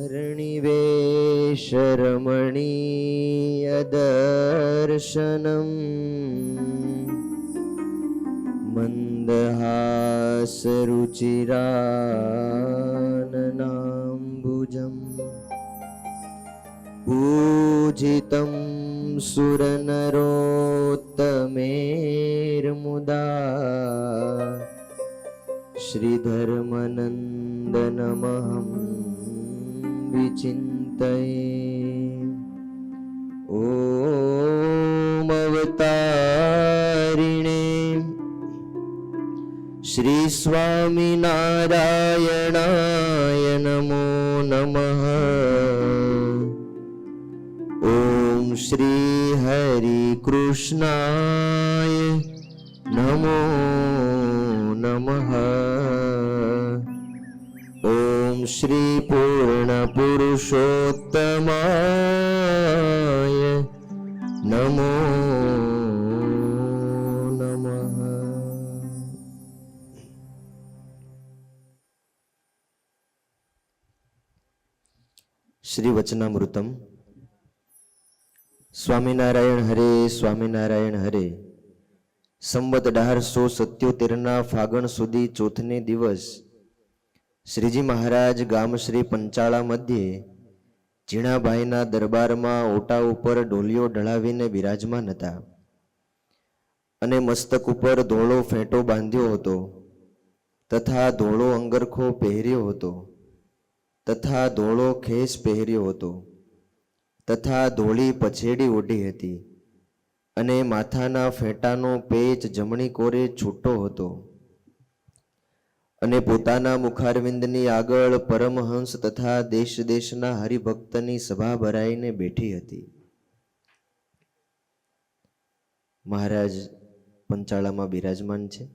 वर्णिवेशरमणीयदर्शनम् मन्दहासरुचिराननाम्बुजम् पूजितं सुरनरोत्तमेर्मुदा श्रीधर्मनन्दनमहं विचिन्तये। ॐ अवतारिणे श्री स्वामिनारायणाय नमो नमः। ॐ श्री हरिकृष्णाय नमो नमः। ॐ श्री पूर्णपुरुषोत्तमाय नमो नमः। श्री वचनामृतम। स्वामीनारायण हरे, स्वामीनारायण हरे। સંવત 1877 ફાગણ સુધી ચોથને દિવસ શ્રીજી મહારાજ ગામ શ્રી પંચાળા મધ્યે ઝીણાભાઈના દરબારમાં ઓટા ઉપર ઢોલિયો ઢળાવીને બિરાજમાન હતા અને મસ્તક ઉપર ધોળો ફેંટો બાંધ્યો હતો તથા ધોળો અંગરખો પહેર્યો હતો તથા ધોળો ખેસ પહેર્યો હતો તથા ધોળી પછેડી ઓઢી હતી અને માથાના ફેંટાનો પેચ જમણી કોરે છૂટો હતો અને પોતાના મુખારવિંદની આગળ પરમહંસ તથા દેશ દેશના હરિભક્તની સભા ભરાઈને બેઠી હતી. મહારાજ પંચાળામાં બિરાજમાન છે.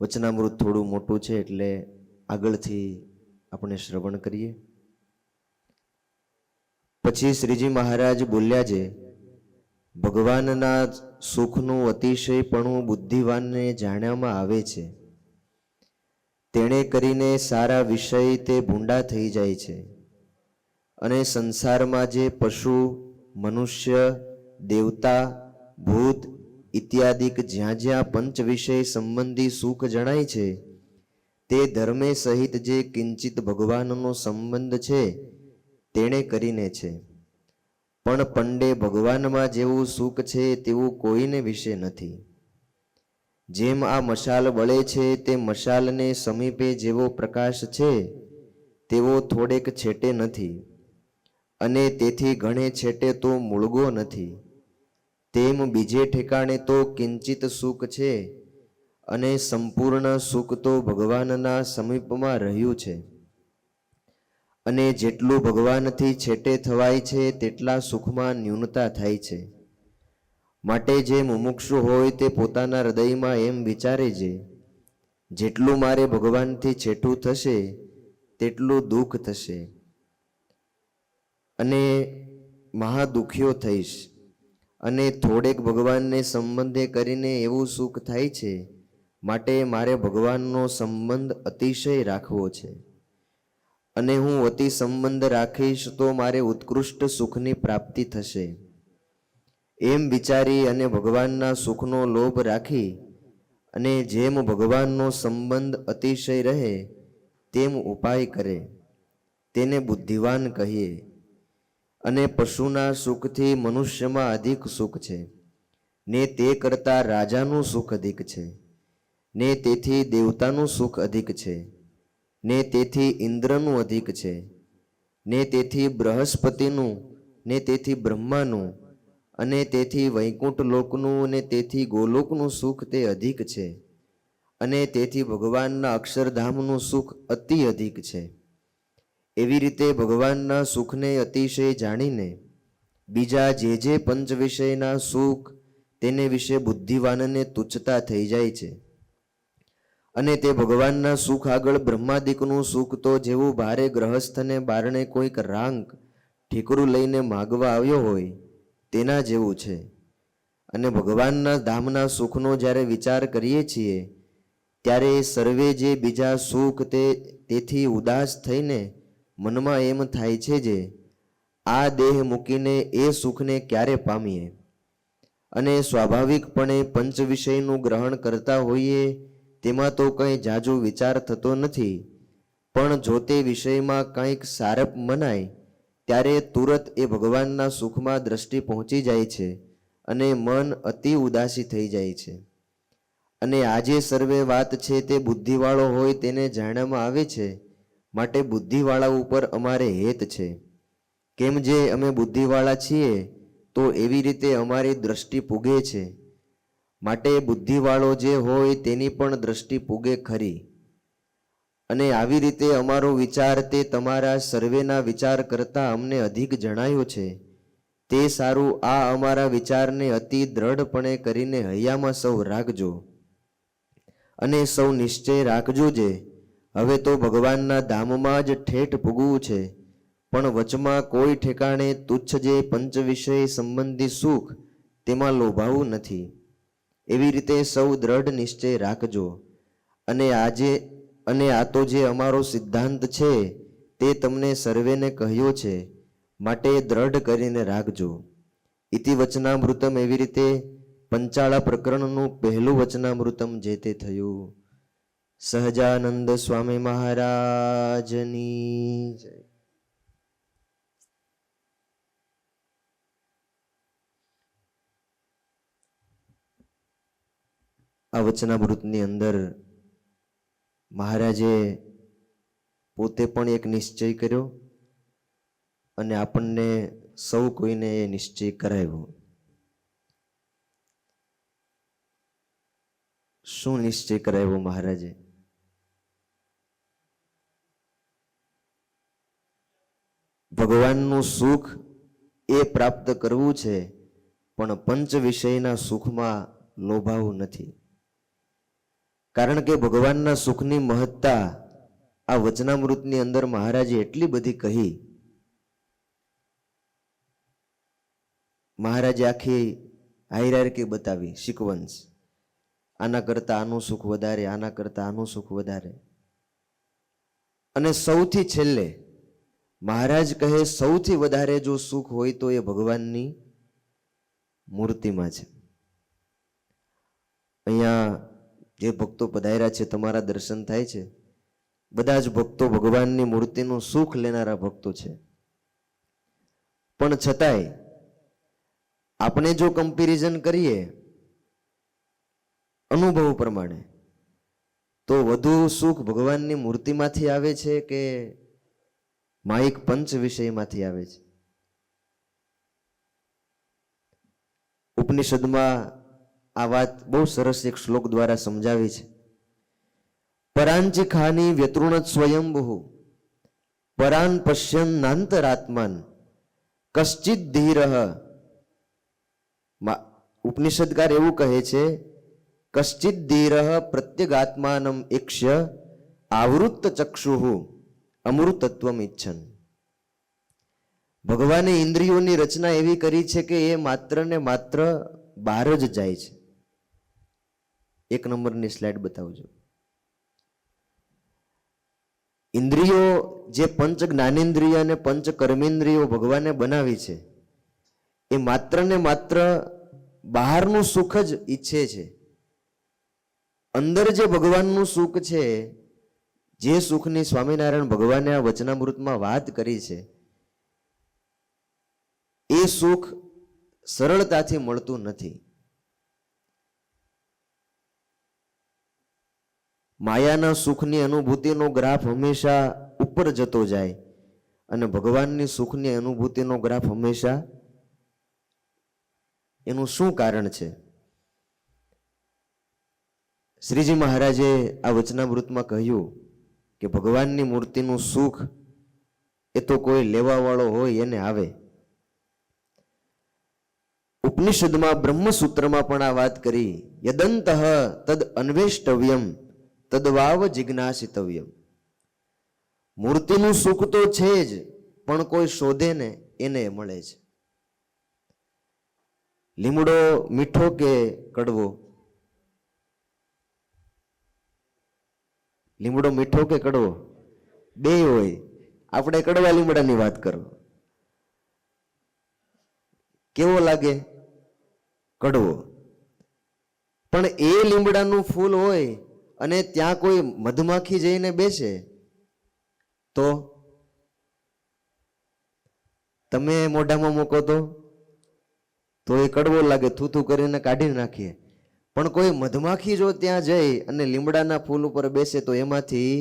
વચનામૃત થોડું મોટું છે એટલે આગળથી આપણે શ્રવણ કરીએ. પછી શ્રીજી મહારાજ બોલ્યા છે, ભગવાનના સુખનું અતિશયપણું બુદ્ધિવાનને જાણ્યામાં આવે છે. તેણે કરીને સારા વિષય તે ભૂંડા થઈ જાય છે અને સંસારમાં જે પશુ, મનુષ્ય, દેવતા, ભૂત ઇત્યાદિક જ્યાં જ્યાં પંચ વિષય સંબંધી સુખ જણાય છે તે ધર્મે સહિત જે કિંચિત ભગવાનનો સંબંધ છે તેણે કરીને છે. પણ પંડે ભગવાનમાં જેવું સુખ છે તેવું કોઈને વિશે નથી. જેમ આ મશાલ બળે છે તે મશાલને સમીપે જેવો પ્રકાશ છે તેવો થોડેક છેટે નથી અને તેથી ઘણે છેટે તો મૂળગો નથી. તેમ બીજે ઠેકાણે તો કિંચિત સુખ છે અને સંપૂર્ણ સુખ તો ભગવાનના સમીપમાં રહ્યું છે. અને જેટલું ભગવાનથી છેટે થવાય છે તેટલા સુખમાં ન્યૂનતા થાય છે. માટે જે મુમુક્ષુ હોય તે પોતાના હૃદયમાં એમ વિચારે છે, જેટલું મારે ભગવાનથી છેટું થશે તેટલું દુઃખ થશે અને મહાદુખ્યો થઈશ. અને થોડેક ભગવાનને સંબંધે કરીને એવું સુખ થાય છે, માટે મારે ભગવાનનો સંબંધ અતિશય રાખવો છે. અને હું અતિ સંબંધ રાખીશ તો મારે ઉત્કૃષ્ટ સુખની પ્રાપ્તિ થશે. એમ વિચારી અને ભગવાનના સુખનો લોભ રાખી અને જેમ ભગવાનનો સંબંધ અતિશય રહે તેમ ઉપાય કરે તેને બુદ્ધિવાન કહીએ. અને પશુના સુખથી મનુષ્યમાં અધિક સુખ છે ને તે કરતાં રાજાનું સુખ અધિક છે ને તેથી દેવતાનું સુખ અધિક છે ને તેથી ઇન્દ્રનું અધિક છે ને તેથી બૃહસ્પતિનું ને તેથી બ્રહ્માનું અને તેથી વૈકુંઠ લોકનું ને તેથી ગોલોકનું સુખ તે અધિક છે અને તેથી ભગવાનના અક્ષરધામનું સુખ અતિ અધિક છે. એવી રીતે ભગવાનના સુખને અતિશય જાણીને બીજા જે પંચ વિષયના સુખ તેને વિશે બુદ્ધિવાનને તુચ્છતા થઈ જાય છે. અને તે ભગવાનના સુખ આગળ બ્રહ્માદિકનું સુખ તો જેવું ભારે ગ્રહસ્થને બારણે કોઈક રાંક ઠીકરું લઈને માગવા આવ્યો હોય તેના જેવું છે. અને ભગવાનના ધામના સુખનો જ્યારે વિચાર કરીએ છીએ ત્યારે સર્વે જે બીજા સુખ તેથી ઉદાસ થઈને મનમાં એમ થાય છે જે આ દેહ મૂકીને એ સુખને ક્યારે પામીએ, અને સ્વાભાવિકપણે પંચ વિષયનું ગ્રહણ કરતા હોઈએ તેમાં તો કંઈ જાજો વિચાર થતો નથી, પણ જો તે વિષયમાં કંઈક સારપ મનાય ત્યારે તુરત એ ભગવાનના સુખમાં દ્રષ્ટિ પહોંચી જાય છે અને મન અતિ ઉદાસી થઈ જાય છે. અને આજે સર્વે વાત છે તે બુદ્ધિવાળો હોય તેને જાણવામાં આવે છે, માટે બુદ્ધિવાળા ઉપર અમારે હેત છે. કેમ જે અમે બુદ્ધિવાળા છીએ તો એવી રીતે અમારી દ્રષ્ટિ પૂગે છે, માટે બુદ્ધિવાળો જે હોય તેની પણ દ્રષ્ટિ પૂગે ખરી. અને આવી રીતે અમારો વિચાર તે તમારા સર્વેના વિચાર કરતાં અમને અધિક જણાયો છે. તે સારું, આ અમારા વિચારને અતિ દ્રઢપણે કરીને હૈયામાં સૌ રાખજો, અને સૌ નિશ્ચય રાખજો જે હવે તો ભગવાનના ધામમાં જ ઠેઠ પૂગવું છે, પણ વચમાં કોઈ ઠેકાણે તુચ્છ જે પંચ વિષય સંબંધી સુખ તેમાં લોભાવું નથી. એવી રીતે સૌ દ્રઢ નિશ્ચય રાખજો. અને આ તો જે અમારો સિદ્ધાંત છે તે તમને સર્વેને કહ્યો છે, માટે દ્રઢ કરીને રાખજો. ઇતિ વચનામૃતમ. એવી રીતે પંચાળા પ્રકરણનું પહેલું વચનામૃતમ જે તે થયું. સહજાનંદ સ્વામી મહારાજની જય. આ વચનામૃતની અંદર મહારાજે પોતે પણ એક નિશ્ચય કર્યો અને આપણને સૌ કોઈને એ નિશ્ચય કરાવ્યો. શું નિશ્ચય કરાવ્યો મહારાજે? ભગવાનનું સુખ એ પ્રાપ્ત કરવું છે, પણ પંચ વિષયના સુખમાં લોભાવું નથી. કારણ કે ભગવાનના સુખની મહત્તા આ વચનામૃતની અંદર મહારાજે એટલી બધી કહી. મહારાજે આખી હાયરાર્કી બતાવી, સિક્વન્સ. આના કરતા આનું સુખ વધારે, આના કરતા આનું સુખ વધારે. અને સૌથી છેલ્લે મહારાજ કહે સૌથી વધારે જો સુખ હોય તો એ ભગવાનની મૂર્તિમાં છે. અહીંયા જે ભક્તો પધાર્યા છે તમારા દર્શન થાય છે, બધા જ ભક્તો ભગવાનની મૂર્તિનું સુખ લેનારા ભક્તો છે. પણ છતાંય આપણે જો કમ્પેરિઝન કરીએ અનુભવ પ્રમાણે તો વધુ સુખ ભગવાનની મૂર્તિમાંથી આવે છે કે માયિક પંચ વિષયમાંથી આવે છે? ઉપનિષદમાં આ વાત બહુ સરસ એક શ્લોક દ્વારા સમજાવી છે. પરાંચી ખાની વ્યતૃણત સ્વયંભુ પરાન પશ્યન નાંતરાત્માન કશ્ચિત ધીરઃ. ઉપનિષદકાર એવું કહે છે, કશ્ચિત ધીરઃ પ્રત્યગાત્માનમ ઈક્ષ્ય આવૃત્ત ચક્ષુઃ અમૃતત્વમ ઈચ્છન. ભગવાને ઇન્દ્રિયોની રચના એવી કરી છે કે એ માત્ર ને માત્ર બહાર જ જાય છે. 1 નંબરની સ્લાઇડ બતાવજો. ઇન્દ્રિયો જે પંચ જ્ઞાનેન્દ્રિય અને પંચ કર્મેન્દ્રિયો ભગવાને બનાવી છે એ માત્ર ને માત્ર બહારનું સુખ જ ઈચ્છે છે. અંદર જે ભગવાનનું સુખ છે, જે સુખની સ્વામિનારાયણ ભગવાને આ વચનામૃતમાં વાત કરી છે, એ સુખ સરળતાથી મળતું નથી. માયાના સુખની અનુભૂતિનો ગ્રાફ હંમેશા ઉપર જતો જાય અને ભગવાનની સુખની અનુભૂતિનો ગ્રાફ હંમેશા, એનું શું કારણ છે? શ્રીજી મહારાજે આ વચનામૃતમાં કહ્યું કે ભગવાનની મૂર્તિનું સુખ એ તો કોઈ લેવાવાળો હોય એને આવે. ઉપનિષદમાં બ્રહ્મસૂત્રમાં પણ આ વાત કરી, યદંતઃ તદ અન્વેષ્ટવ્યમ તદવાવ જિજ્ઞાસિતવ્યમ. મૂર્તિનું સુખ તો છે જ, પણ કોઈ શોધે ને એને મળે છે. લીમડો મીઠો કે કડવો? લીમડો મીઠો કે કડવો? બે હોય. આપણે કડવા લીમડાની વાત કરો, કેવો લાગે? કડવો. પણ એ લીમડાનું ફૂલ હોય અને ત્યાં કોઈ મધમાખી જઈને બેસે તો તમે મોઢામાં મૂકો તો એ કડવો લાગે, થૂથું કરીને કાઢી નાખીએ. પણ કોઈ મધમાખી જો ત્યાં જઈ અને લીમડાના ફૂલ ઉપર બેસે તો એમાંથી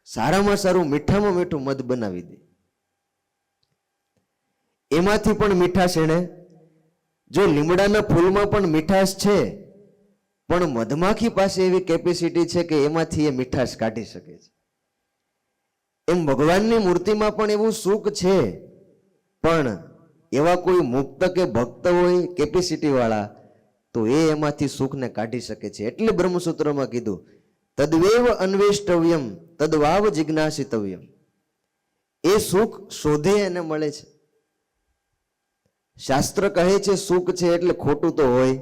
સારામાં સારું મીઠામાં મીઠું મધ બનાવી દે. એમાંથી પણ મીઠાશ એને, જો લીમડાના ફૂલમાં પણ મીઠાશ છે, પણ મધમાખી પાસે એવી કેપેસિટી છે કે એમાંથી એ મીઠાશ કાઢી શકે છે. એમ ભગવાનની મૂર્તિમાં પણ એવું સુખ છે, પણ એવા કોઈ મુક્ત કે ભક્ત હોય કેપેસિટી વાળા તો એ એમાંથી સુખને કાઢી શકે છે. એટલે બ્રહ્મસૂત્રમાં કીધું તદ્વેવ અન્વેષ્ટવ્યમ તદ્વાવ જિજ્ઞાસિતવ્યમ. એ સુખ શોધે એને મળે છે. શાસ્ત્ર કહે છે સુખ છે એટલે ખોટું તો હોય.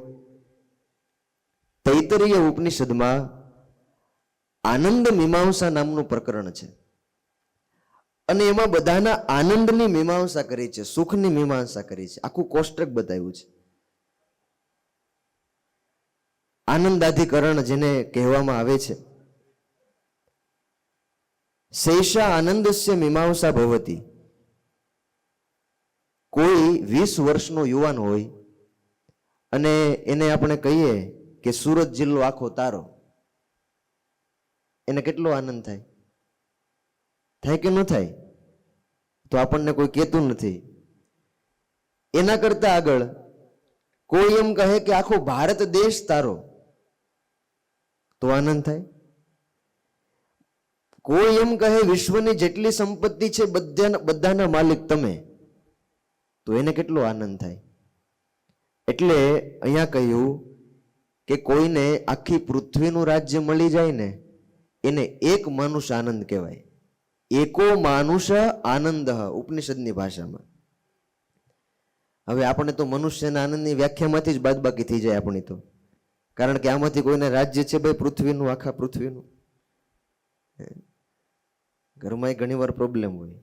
તૈતરીય ઉપનિષદમાં આનંદ મીમાંસા નામનું પ્રકરણ છે અને એમાં બધાના આનંદની મીમાંસા કરી છે, સુખની મીમાંસા કરી છે. આખું કોષ્ટક બતાવ્યું છે. આનંદાધિકરણ જેને કહેવામાં આવે છે. શેષા આનંદસ્ય મીમાંસા ભવતી. કોઈ 20 વર્ષનો યુવાન હોય અને એને આપણે કહીએ કે સુરત જિલ્લો આખો તારો, એને કેટલો આનંદ થાય? થાય કે ન થાય? તો આપણને કોઈ કહેતું નથી. એના કરતા આગળ કોઈ એમ કહે કે આખો ભારત દેશ તારો, તો આનંદ થાય. કોઈ એમ કહે વિશ્વની જેટલી સંપત્તિ છે બધાના માલિક તમે, તો એને કેટલો આનંદ થાય? એટલે અહીંયા કહ્યું કે કોઈને આખી પૃથ્વીનું રાજ્ય મળી જાય ને એને એક માનુષ આનંદ કહેવાય. એકો માનુષ આનંદ ઉપનિષદની ભાષામાં. હવે આપણે તો મનુષ્યના આનંદની વ્યાખ્યામાંથી જ બાદબાકી થઈ જાય આપણી તો, કારણ કે આમાંથી કોઈને રાજ્ય છે ભાઈ પૃથ્વીનું, આખા પૃથ્વીનું. ઘરમાં ઘણી વાર પ્રોબ્લેમ હોય.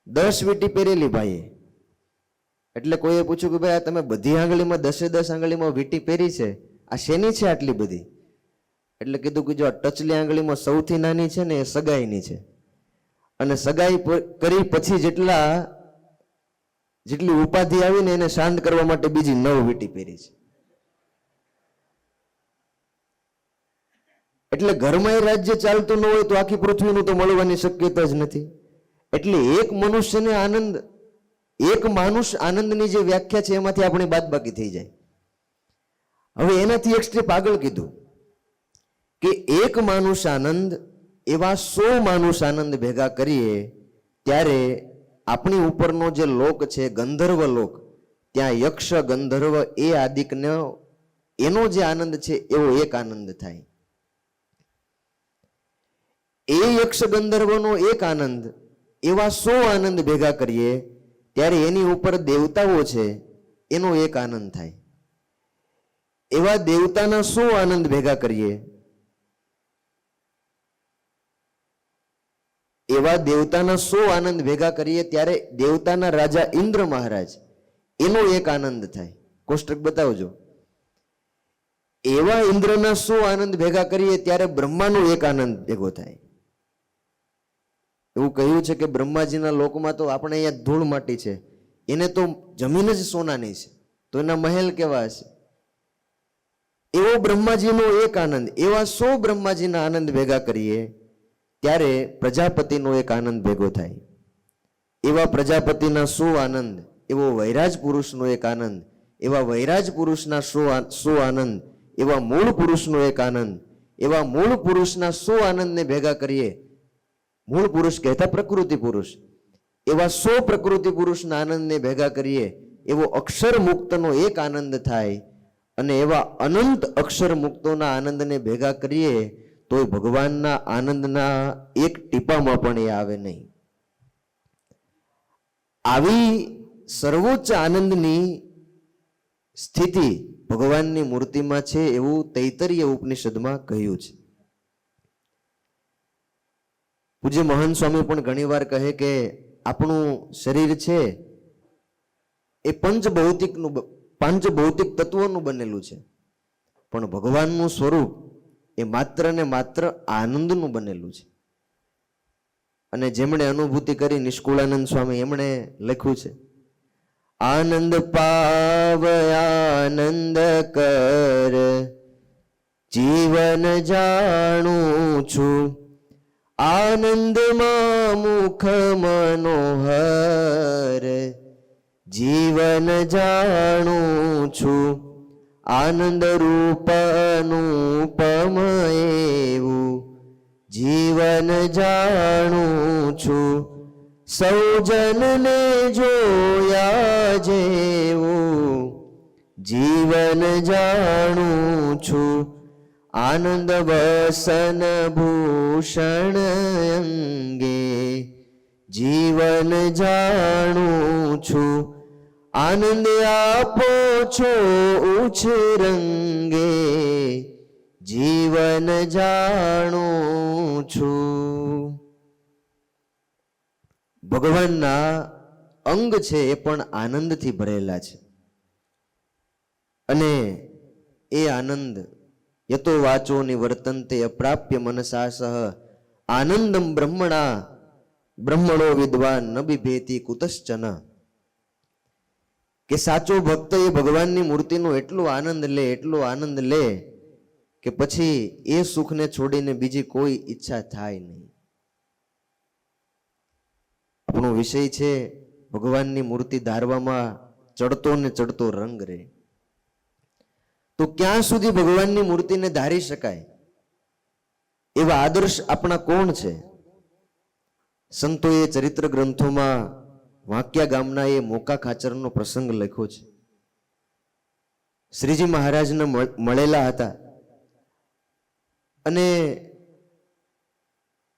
10 વીંટી પહેરેલી ભાઈએ, એટલે કોઈએ પૂછ્યું કે ભાઈ આ તમે બધી આંગળીમાં 10 આંગળીમાં વીંટી પહેરી છે, આ શેની છે આટલી બધી? એટલે કીધું કે જો આ ટચલી આંગળીમાં સૌથી નાની છે ને એ સગાઈની છે, અને સગાઈ કરી પછી જેટલી ઉપાધિ આવીને એને શાંત કરવા માટે બીજી 9 વીંટી પહેરી છે. એટલે ઘરમાં રાજ્ય ચાલતું ન હોય તો આખી પૃથ્વીનું તો મળવાની શક્યતા જ નથી. એટલે એક મનુષ્યને આનંદ, એક માનુષ આનંદની જે વ્યાખ્યા છે એમાંથી આપણી બાદબાકી થઈ જાય. હવે એનાથી એક સ્ટેપ આગળ કીધું કે એક માનુષ આનંદ એવા 100 માનુષ આનંદ ભેગા કરીએ ત્યારે આપણી ઉપરનો જે લોક છે ગંધર્વ લોક, ત્યાં યક્ષ ગંધર્વ એ આદિકનો એનો જે આનંદ છે એવો એક આનંદ થાય. એ યક્ષ ગંધર્વનો એક આનંદ એવા 100 આનંદ ભેગા કરીએ ત્યારે એની ઉપર દેવતાઓ છે એનો એક આનંદ થાય. એવા દેવતાના 100 આનંદ ભેગા કરીએ, એવા દેવતાના 100 આનંદ ભેગા કરીએ ત્યારે દેવતાના રાજા ઇન્દ્ર મહારાજ એનો એક આનંદ થાય. કોષ્ટક બતાવજો. એવા ઇન્દ્રના 100 આનંદ ભેગા કરીએ ત્યારે બ્રહ્માનો એક આનંદ ભેગો થાય. એવું કહ્યું છે કે બ્રહ્માજીના લોકમાં તો આપણે અહીંયા ધૂળ માટી છે, એને તો જમીન જ સોનાની છે, તો એના મહેલ કેવા હશે? એવો બ્રહ્માજીનો એક આનંદ, એવા 100 બ્રહ્માજીના આનંદ ભેગા કરીએ ત્યારે પ્રજાપતિનો એક આનંદ ભેગો થાય. એવા પ્રજાપતિના 100 આનંદ, એવો વૈરાજ પુરુષનો એક આનંદ, એવા વૈરાજ પુરુષના 100 આનંદ, એવા મૂળ પુરુષનો એક આનંદ, એવા મૂળ પુરુષના 100 આનંદને ભેગા કરીએ, મૂળ પુરુષ કહેતા પ્રકૃતિ પુરુષ, એવા 100 પ્રકૃતિ પુરુષના આનંદને ભેગા કરીએ એવો અક્ષર મુક્તનો એક આનંદ થાય. અને એવા અનંત અક્ષર મુક્તોના આનંદને ભેગા કરીએ તોય ભગવાનના આનંદના એક ટીપામાં પણ એ આવે નહીં. આવી સર્વોચ્ચ આનંદની સ્થિતિ ભગવાનની મૂર્તિમાં છે એવું તૈતરીય ઉપનિષદમાં કહ્યું છે. પૂજ્ય મહાન સ્વામી પણ ઘણીવાર કહે કે આપણું શરીર છે એ પંચભૌતિક તત્વોનું બનેલું છે, પણ ભગવાનનું સ્વરૂપ એ માત્ર ને માત્ર આનંદનું બનેલું છે. અને જેમણે અનુભૂતિ કરી નિષ્કુળાનંદ સ્વામી એમણે લખ્યું છે, આનંદ પાવ આનંદ કર જીવન જાણું છું, આનંદમાં મુખ મનોહર જીવન જાણું છું, આનંદ રૂપનું એવું જીવન જાણું છું, સૌજનને જોયા જેવું જીવન જાણું છું, આનંદ વસન ભૂષણ અંગે જીવન જાણું છું, આનંદ આપો છો ઉછરંગે જીવન જાણું છું. ભગવાનના અંગ છે એ પણ આનંદથી ભરેલા છે, અને એ આનંદ યતો વાચો નિવર્તન્તે અપ્રાપ્ય મનસા સહ આનંદમ બ્રહ્મણો વિદ્વાન ન બિભેતિ કુતશ્ચન. કે સાચો ભક્ત એ ભગવાનની મૂર્તિનો એટલો આનંદ લે કે પછી એ સુખને છોડીને બીજી કોઈ ઈચ્છા થાય નહીં. આપણો વિષય છે ભગવાનની મૂર્તિ ધારવામાં ચડતો ને ચડતો રંગ રે. તો ક્યાં સુધી ભગવાનની મૂર્તિને ધારી શકાય એવા આદર્શ આપણા કોણ છે? સંતોએ ચરિત્ર ગ્રંથોમાં વાંકિયા ગામના એ મોકા ખાચરનો પ્રસંગ લખ્યો છે. શ્રીજી મહારાજને મળેલા હતા અને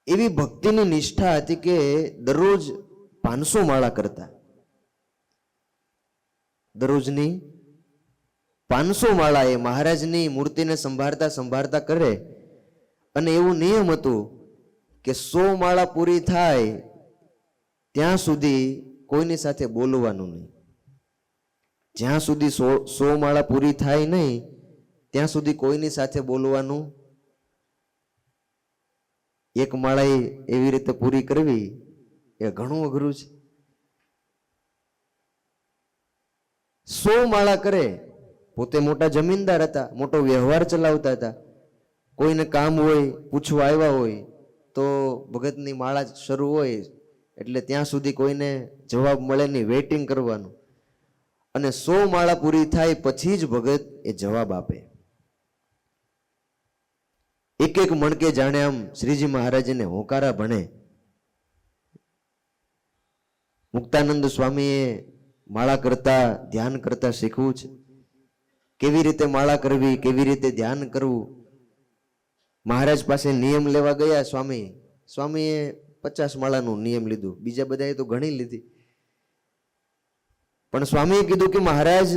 એવી ભક્તિની નિષ્ઠા હતી કે દરરોજ 500 માળા કરતા. દરરોજની 500 માળા એ મહારાજની મૂર્તિને સંભાળતા કરે. અને એવું નિયમ હતું કે 100 માળા પૂરી થાય ત્યાં સુધી કોઈની સાથે બોલવાનું નહીં. જ્યાં સુધી 100 માળા પૂરી થાય નહીં ત્યાં સુધી કોઈની સાથે બોલવાનું. એક માળા એવી રીતે પૂરી કરવી એ ઘણું અઘરું છે. 100 માળા કરે. પોતે મોટા જમીનદાર હતા, મોટો વ્યવહાર ચલાવતા હતા. કોઈને કામ હોય, પૂછવા આવ્યા હોય તો ભગતની માળા શરૂ હોય એટલે ત્યાં સુધી કોઈને જવાબ મળે નહીં, વેઇટિંગ કરવાનું. અને 100 માળા પૂરી થાય પછી જ ભગત એ જવાબ આપે. એક એક મણકે જાણે આમ શ્રીજી મહારાજને હોકારા ભણે. મુક્તાનંદ સ્વામીએ માળા કરતા ધ્યાન કરતા શીખવું છે. કેવી રીતે માળા કરવી, કેવી રીતે ધ્યાન કરવું. મહારાજ પાસે નિયમ લેવા ગયા સ્વામીએ 50 માળાનું નિયમ લીધું, બીજા બધાએ તો ઘણી લીધી. પણ સ્વામીએ કીધું કે મહારાજ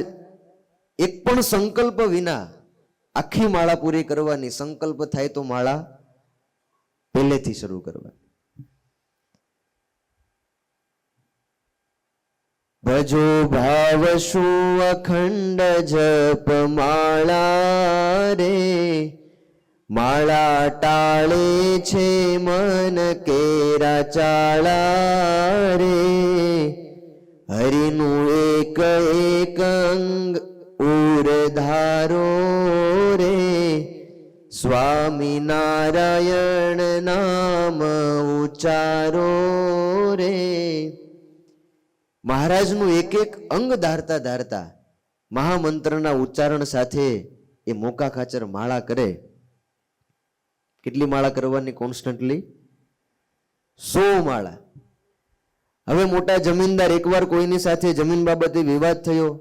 એક પણ સંકલ્પ વિના આખી માળા પૂરી કરવાની. સંકલ્પ થાય તો માળા પહેલેથી શરૂ કરવાની. ભજો ભાવ શું અખંડ જપ માળા રે, માળા ટાળે છે મન કેરા ચાળા રે, હરિનું એક એક અંગ ઉર ધારો રે, સ્વામી નારાયણ નામ ઉચ્ચારો રે. મહારાજનું એક એક અંગ ધારતા મહામંત્રના ઉચ્ચારણ સાથે એ મોકા ખાચર માળા કરે. કેટલી માળા કરવાની કોન્સ્ટન્ટલી? 100 માળા. હવે મોટા જમીનદાર એકવાર કોઈની સાથે જમીન બાબતે વિવાદ થયો.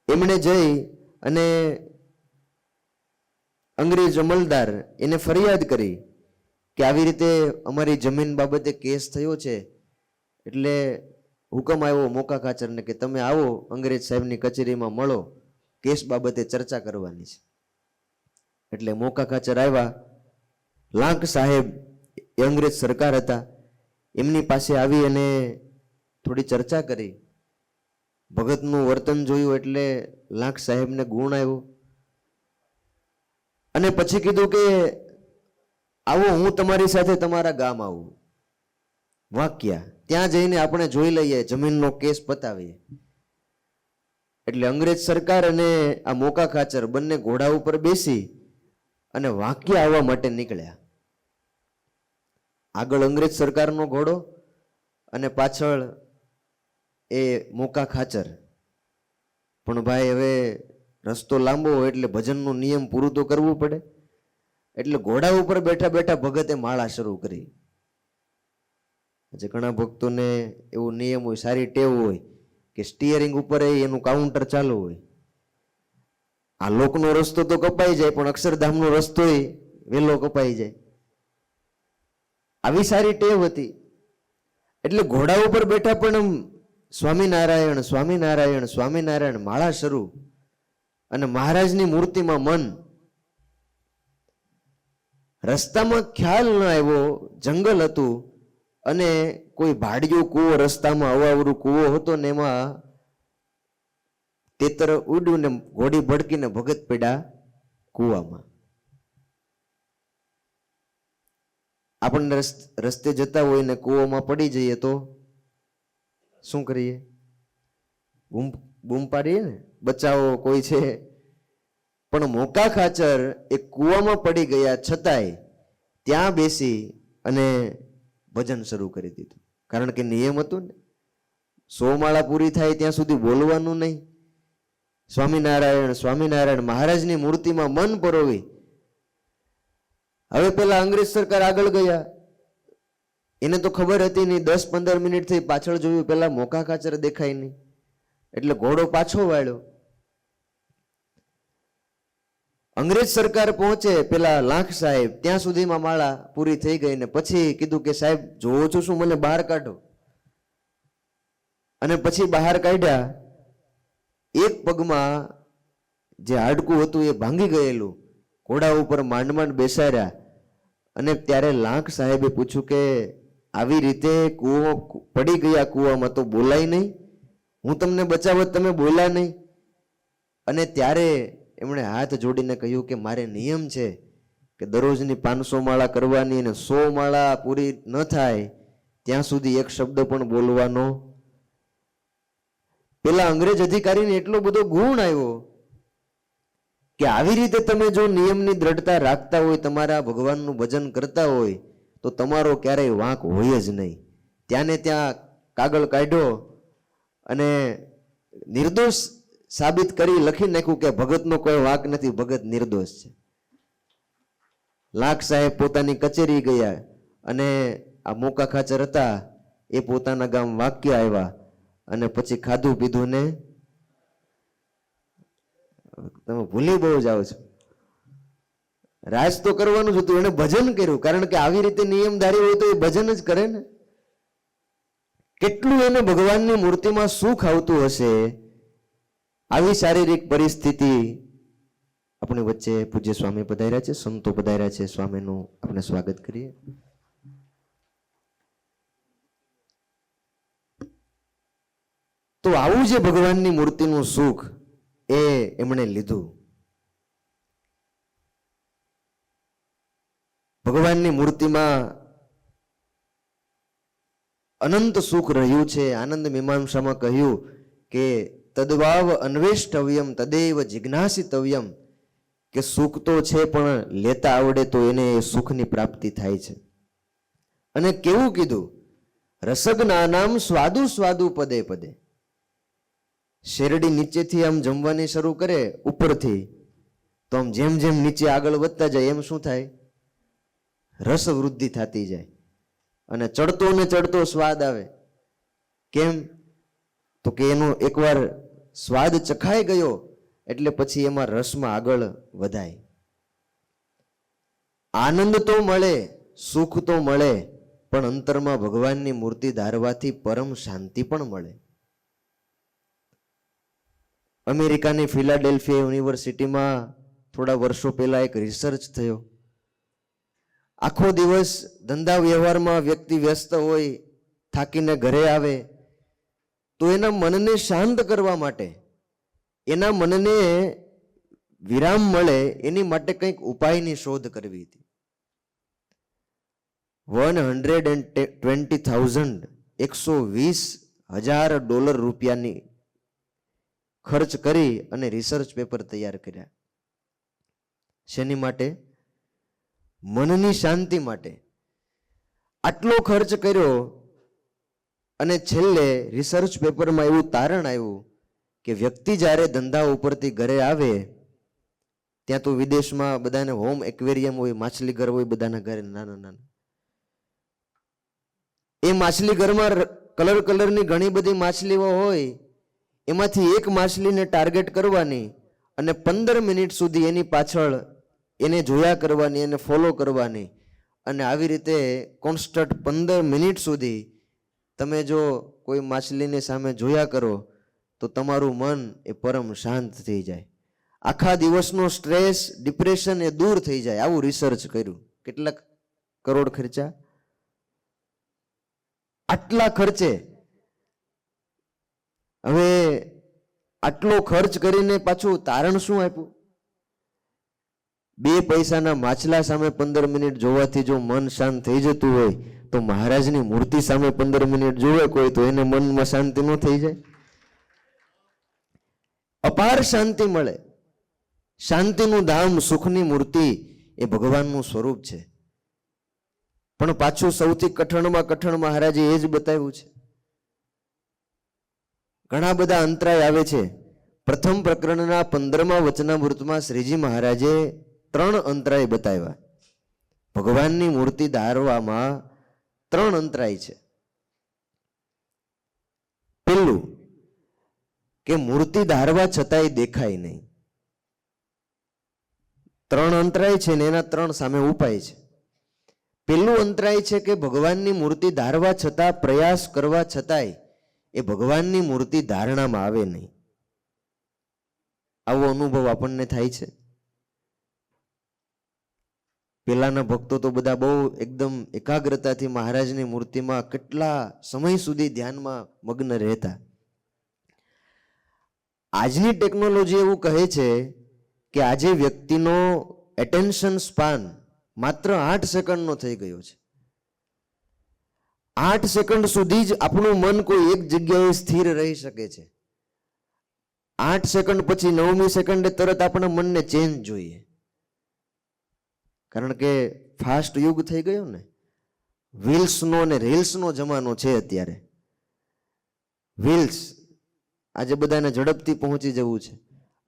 એમણે જઈ અને અંગ્રેજ અમલદાર એને ફરિયાદ કરી કે આવી રીતે અમારી જમીન બાબતે કેસ થયો છે, એટલે હુકમ આવ્યો મોકા ખાચરને કે તમે આવો અંગ્રેજ સાહેબની કચેરીમાં મળો, કેસ બાબતે ચર્ચા કરવાની છે. એટલે મોકા ખાચર આવ્યા. લાંક સાહેબ એ અંગ્રેજ સરકાર હતા. એમની પાસે આવી અને થોડી ચર્ચા કરી. ભગતનું વર્તન જોયું એટલે લાખ સાહેબને ગુણ આવ્યો અને પછી કીધું કે આવો હું તમારી સાથે તમારા ગામ આવું. વાક્યા ત્યાં જઈને આપણે જોઈ લઈએ, જમીનનો કેસ પતાવીએ. એટલે અંગ્રેજ સરકાર અને આ મોકા ખાચર બંને ઘોડા ઉપર બેસી અને વાક્યા આવવા માટે નીકળ્યા. આગળ અંગ્રેજ સરકારનો ઘોડો અને પાછળ એ મોકા ખાચર. પણ ભાઈ હવે રસ્તો લાંબો હોય એટલે ભજનનો નિયમ પૂરું તો કરવું પડે. એટલે ઘોડા ઉપર બેઠા બેઠા ભગતે માળા શરૂ કરી. ઘણા ભક્તોને એવો નિયમ હોય, સારી ટેવ હોય કે સ્ટીયરિંગ ઉપર એનું કાઉન્ટર ચાલુ હોય. આ લોકનો રસ્તો તો કપાઈ જાય પણ અક્ષરધામનો રસ્તો વેલો કપાઈ જાય. આવી સારી ટેવ હતી. એટલે ઘોડા ઉપર બેઠા પણ સ્વામિનારાયણ સ્વામિનારાયણ સ્વામિનારાયણ માળા શરૂ. અને મહારાજની મૂર્તિમાં મન. રસ્તામાં ખ્યાલ ન આવ્યો, જંગલ હતું અને કોઈ ભાડિયો કૂવો રસ્તામાં અવાવરું કૂવો હતો ને એમાં તેતર ઉડ્યું ને ઘોડી ભડકીને ભગત પડ્યા કૂવામાં. આપણને રસ્તે જતા હોય ને કૂવામાં પડી જઈએ તો શું કરીએ? બૂમ પાડીએ ને, બચાવો કોઈ છે. પણ મોકા ખાચર એ કૂવામાં પડી ગયા છતાંય ત્યાં બેસી અને ભજન શરૂ કરી દીધું. કારણ કે નિયમ હતું ને, 100 માળા પૂરી થાય ત્યાં સુધી બોલવાનું નહીં. સ્વામિનારાયણ સ્વામિનારાયણ મહારાજની મૂર્તિમાં મન પરોવી. હવે પેલા અંગ્રેજ સરકાર આગળ ગયા. એને તો ખબર હતી નહીં, 10-15 મિનિટ થઈ, પાછળ જોયું પેલા મોકા ખાચર દેખાય નહીં. એટલે ઘોડો પાછો વાળ્યો. અંગ્રેજ સરકાર પહોંચે પેલા લાખ સાહેબ ત્યાં સુધીમાં માળા પૂરી થઈ ગઈ ને પછી કીધું કે સાહેબ જોવો છો શું, મને બહાર કાઢો. અને પછી બહાર કાઢ્યા. એક પગમાં જે હાડકું હતું એ ભાંગી ગયેલું. ઘોડા ઉપર માંડ માંડ બેસાડ્યા. અને ત્યારે લાખ સાહેબે પૂછ્યું કે આવી રીતે કૂવો પડી ગયા, કૂવામાં તો બોલાય નહીં, હું તમને બચાવત તમે બોલ્યા નહીં. અને ત્યારે એમણે હાથ જોડીને કહ્યું કે મારે નિયમ છે કે દરરોજની 500 માળા કરવાની અને 100 માળા પૂરી ન થાય ત્યાં સુધી એક શબ્દ પણ બોલવાનો. પેલા અંગ્રેજ અધિકારીને એટલો બધો ગુણ આવ્યો કે આવી રીતે તમે જો નિયમની દ્રઢતા રાખતા હોય, તમારા ભગવાનનું ભજન કરતા હોય તો તમારો ક્યારેય વાંક હોય જ નહીં. ત્યાંને ત્યાં કાગળ કાઢ્યો અને નિર્દોષ સાબિત કરી લખી નાખ્યું કે ભગતનો કોઈ વાંક નથી, ભગત નિર્દોષ છે. લાખ સાહેબ પોતાની કચેરી ગયા અને આ મોકા ખાચર હતા એ પોતાના ગામ વાક્ય આવ્યા. અને પછી ખાધું પીધું ને તમે ભૂલી બહુ જાઓ છો. રાજ તો કરવાનું જ હતું, એને ભજન કર્યું. કારણ કે આવી રીતે નિયમધારી હોય તો એ ભજન જ કરે ને. કેટલું એને ભગવાનની મૂર્તિમાં સુખ આવતું હશે. આવી શારીરિક પરિસ્થિતિ આપણી વચ્ચે પૂજ્ય સ્વામી પધાર્યા છે, સંતો પધાર્યા છે. સ્વામીનું આપણે સ્વાગત કરીએ. તો આવું જે ભગવાનની મૂર્તિનું સુખ એ એમણે લીધું. ભગવાનની મૂર્તિમાં અનંત સુખ રહ્યું છે. આનંદ મીમાંસામાં કહ્યું કે તદ્વાવ અન્વેષ્ટવ્યમ તદેવ જિજ્ઞાસિતવ્યમ, કે સુખ તો છે પણ લેતા આવડે તો એને સુખની પ્રાપ્તિ થાય છે. અને કેવું કીધું, રસજ્ઞાનામ સ્વાદુ સ્વાદુ પદે પદે. શેરડી નીચેથી આમ જમવાની શરૂ કરે ઉપરથી, તો આમ જેમ જેમ નીચે આગળ વધતા જાય એમ શું થાય? રસ વૃદ્ધિ થતી જાય અને ચડતો ને ચડતો સ્વાદ આવે. કેમ? તો કે એનો એકવાર સ્વાદ ચખાઈ ગયો એટલે પછી એમાં રસમાં આગળ વધાય. આનંદ તો મળે, સુખ તો મળે, પણ અંતરમાં ભગવાનની મૂર્તિ ધારવાથી પરમ શાંતિ પણ મળે. અમેરિકાની ફિલાડેલ્ફિયા યુનિવર્સિટીમાં થોડા વર્ષો પહેલા એક રિસર્ચ થયો. આખો દિવસ ધંધા વ્યવહારમાં વ્યક્તિ વ્યસ્ત હોય, થાકીને ઘરે આવે તો એના મનને શાંત કરવા માટે, એના મનને વિરામ મળે એની માટે કંઈક ઉપાયની શોધ કરવી હતી. 120,000 રૂપિયાની ખર્ચ કરી અને રિસર્ચ પેપર તૈયાર કર્યા. શેની માટે? મનની શાંતિ માટે. આટલો ખર્ચ કર્યો અને છેલ્લે રિસર્ચ પેપરમાં એવું તારણ આવ્યું કે વ્યક્તિ જ્યારે ધંધા ઉપરથી ઘરે આવે, ત્યાં તો વિદેશમાં બધાને હોમ એક્વેરિયમ હોય, માછલી ઘર હોય બધાના ઘરે નાના નાના. એ માછલી ઘરમાં કલરની ઘણી બધી માછલીઓ હોય, એમાંથી એક માછલીને ટાર્ગેટ કરવાની અને 15 મિનિટ સુધી એની પાછળ એને જોયા કરવાની, એને ફોલો કરવાની. અને આવી રીતે કોન્સ્ટન્ટ 15 મિનિટ સુધી તમે જો કોઈ માછલીની સામે જોયા કરો તો તમારું મન એ પરમ શાંત થઈ જાય. આખા દિવસનો સ્ટ્રેસ, ડિપ્રેશન એ દૂર થઈ જાય. આવું રિસર્ચ કર્યું. કેટલાક કરોડ ખર્ચા? આટલા ખર્ચે. હવે આટલો ખર્ચ કરીને પાછું તારણ શું આપ્યું? 2 પૈસાના માછલા સામે 15 મિનિટ જોવાથી જો મન શાંત થઈ જતું હોય તો મહારાજની મૂર્તિ સામે 15 મિનિટ જોવે કોઈ તો એને મનમાં શાંતિ ન થઈ જાય? અપાર શાંતિ મળે. શાંતિનું ધામ, સુખની મૂર્તિ એ ભગવાનનું સ્વરૂપ છે. પણ પાછું સૌથી કઠણમાં કઠણ મહારાજે એ જ બતાવ્યું છે. ઘણા બધા અંતરાય આવે છે. પ્રથમ પ્રકરણના 15મા વચનામૃતમાં શ્રીજી મહારાજે 3 અંતરાય બતાવ્યા. ભગવાનની મૂર્તિ ધારવામાં 3 અંતરાય છે. પહેલું કે મૂર્તિ ધારવા છતાંય દેખાય નહીં. 3 અંતરાય છે ને એના 3 સામે ઉપાય છે. પહેલું અંતરાય છે કે ભગવાનની મૂર્તિ ધારવા છતાં, પ્રયાસ કરવા છતાંય એ ભગવાનની મૂર્તિ ધારણામાં આવે નહીં. આવો અનુભવ આપણને થાય છે. પેલાના ભક્તો તો બધા બહુ એકદમ એકાગ્રતાથી મહારાજની મૂર્તિમાં કેટલા સમય સુધી ધ્યાનમાં મગ્ન રહેતા. આજની ટેકનોલોજી એવું કહે છે કે આજે વ્યક્તિનો એટેન્શન સ્પાન માત્ર 8 સેકન્ડનો થઈ ગયો છે. 8 સેકન્ડ સુધી જ આપણું મન કોઈ એક જગ્યાએ સ્થિર રહી શકે છે. 8 સેકન્ડ પછી 9મી સેકન્ડે તરત આપણા મનને ચેન્જ જોઈએ. કારણ કે ફાસ્ટ યુગ થઈ ગયો ને. વ્હીલ્સનો અને રીલ્સનો જમાનો છે અત્યારે. વ્હીલ્સ, આજે બધાને ઝડપથી પહોંચી જવું છે.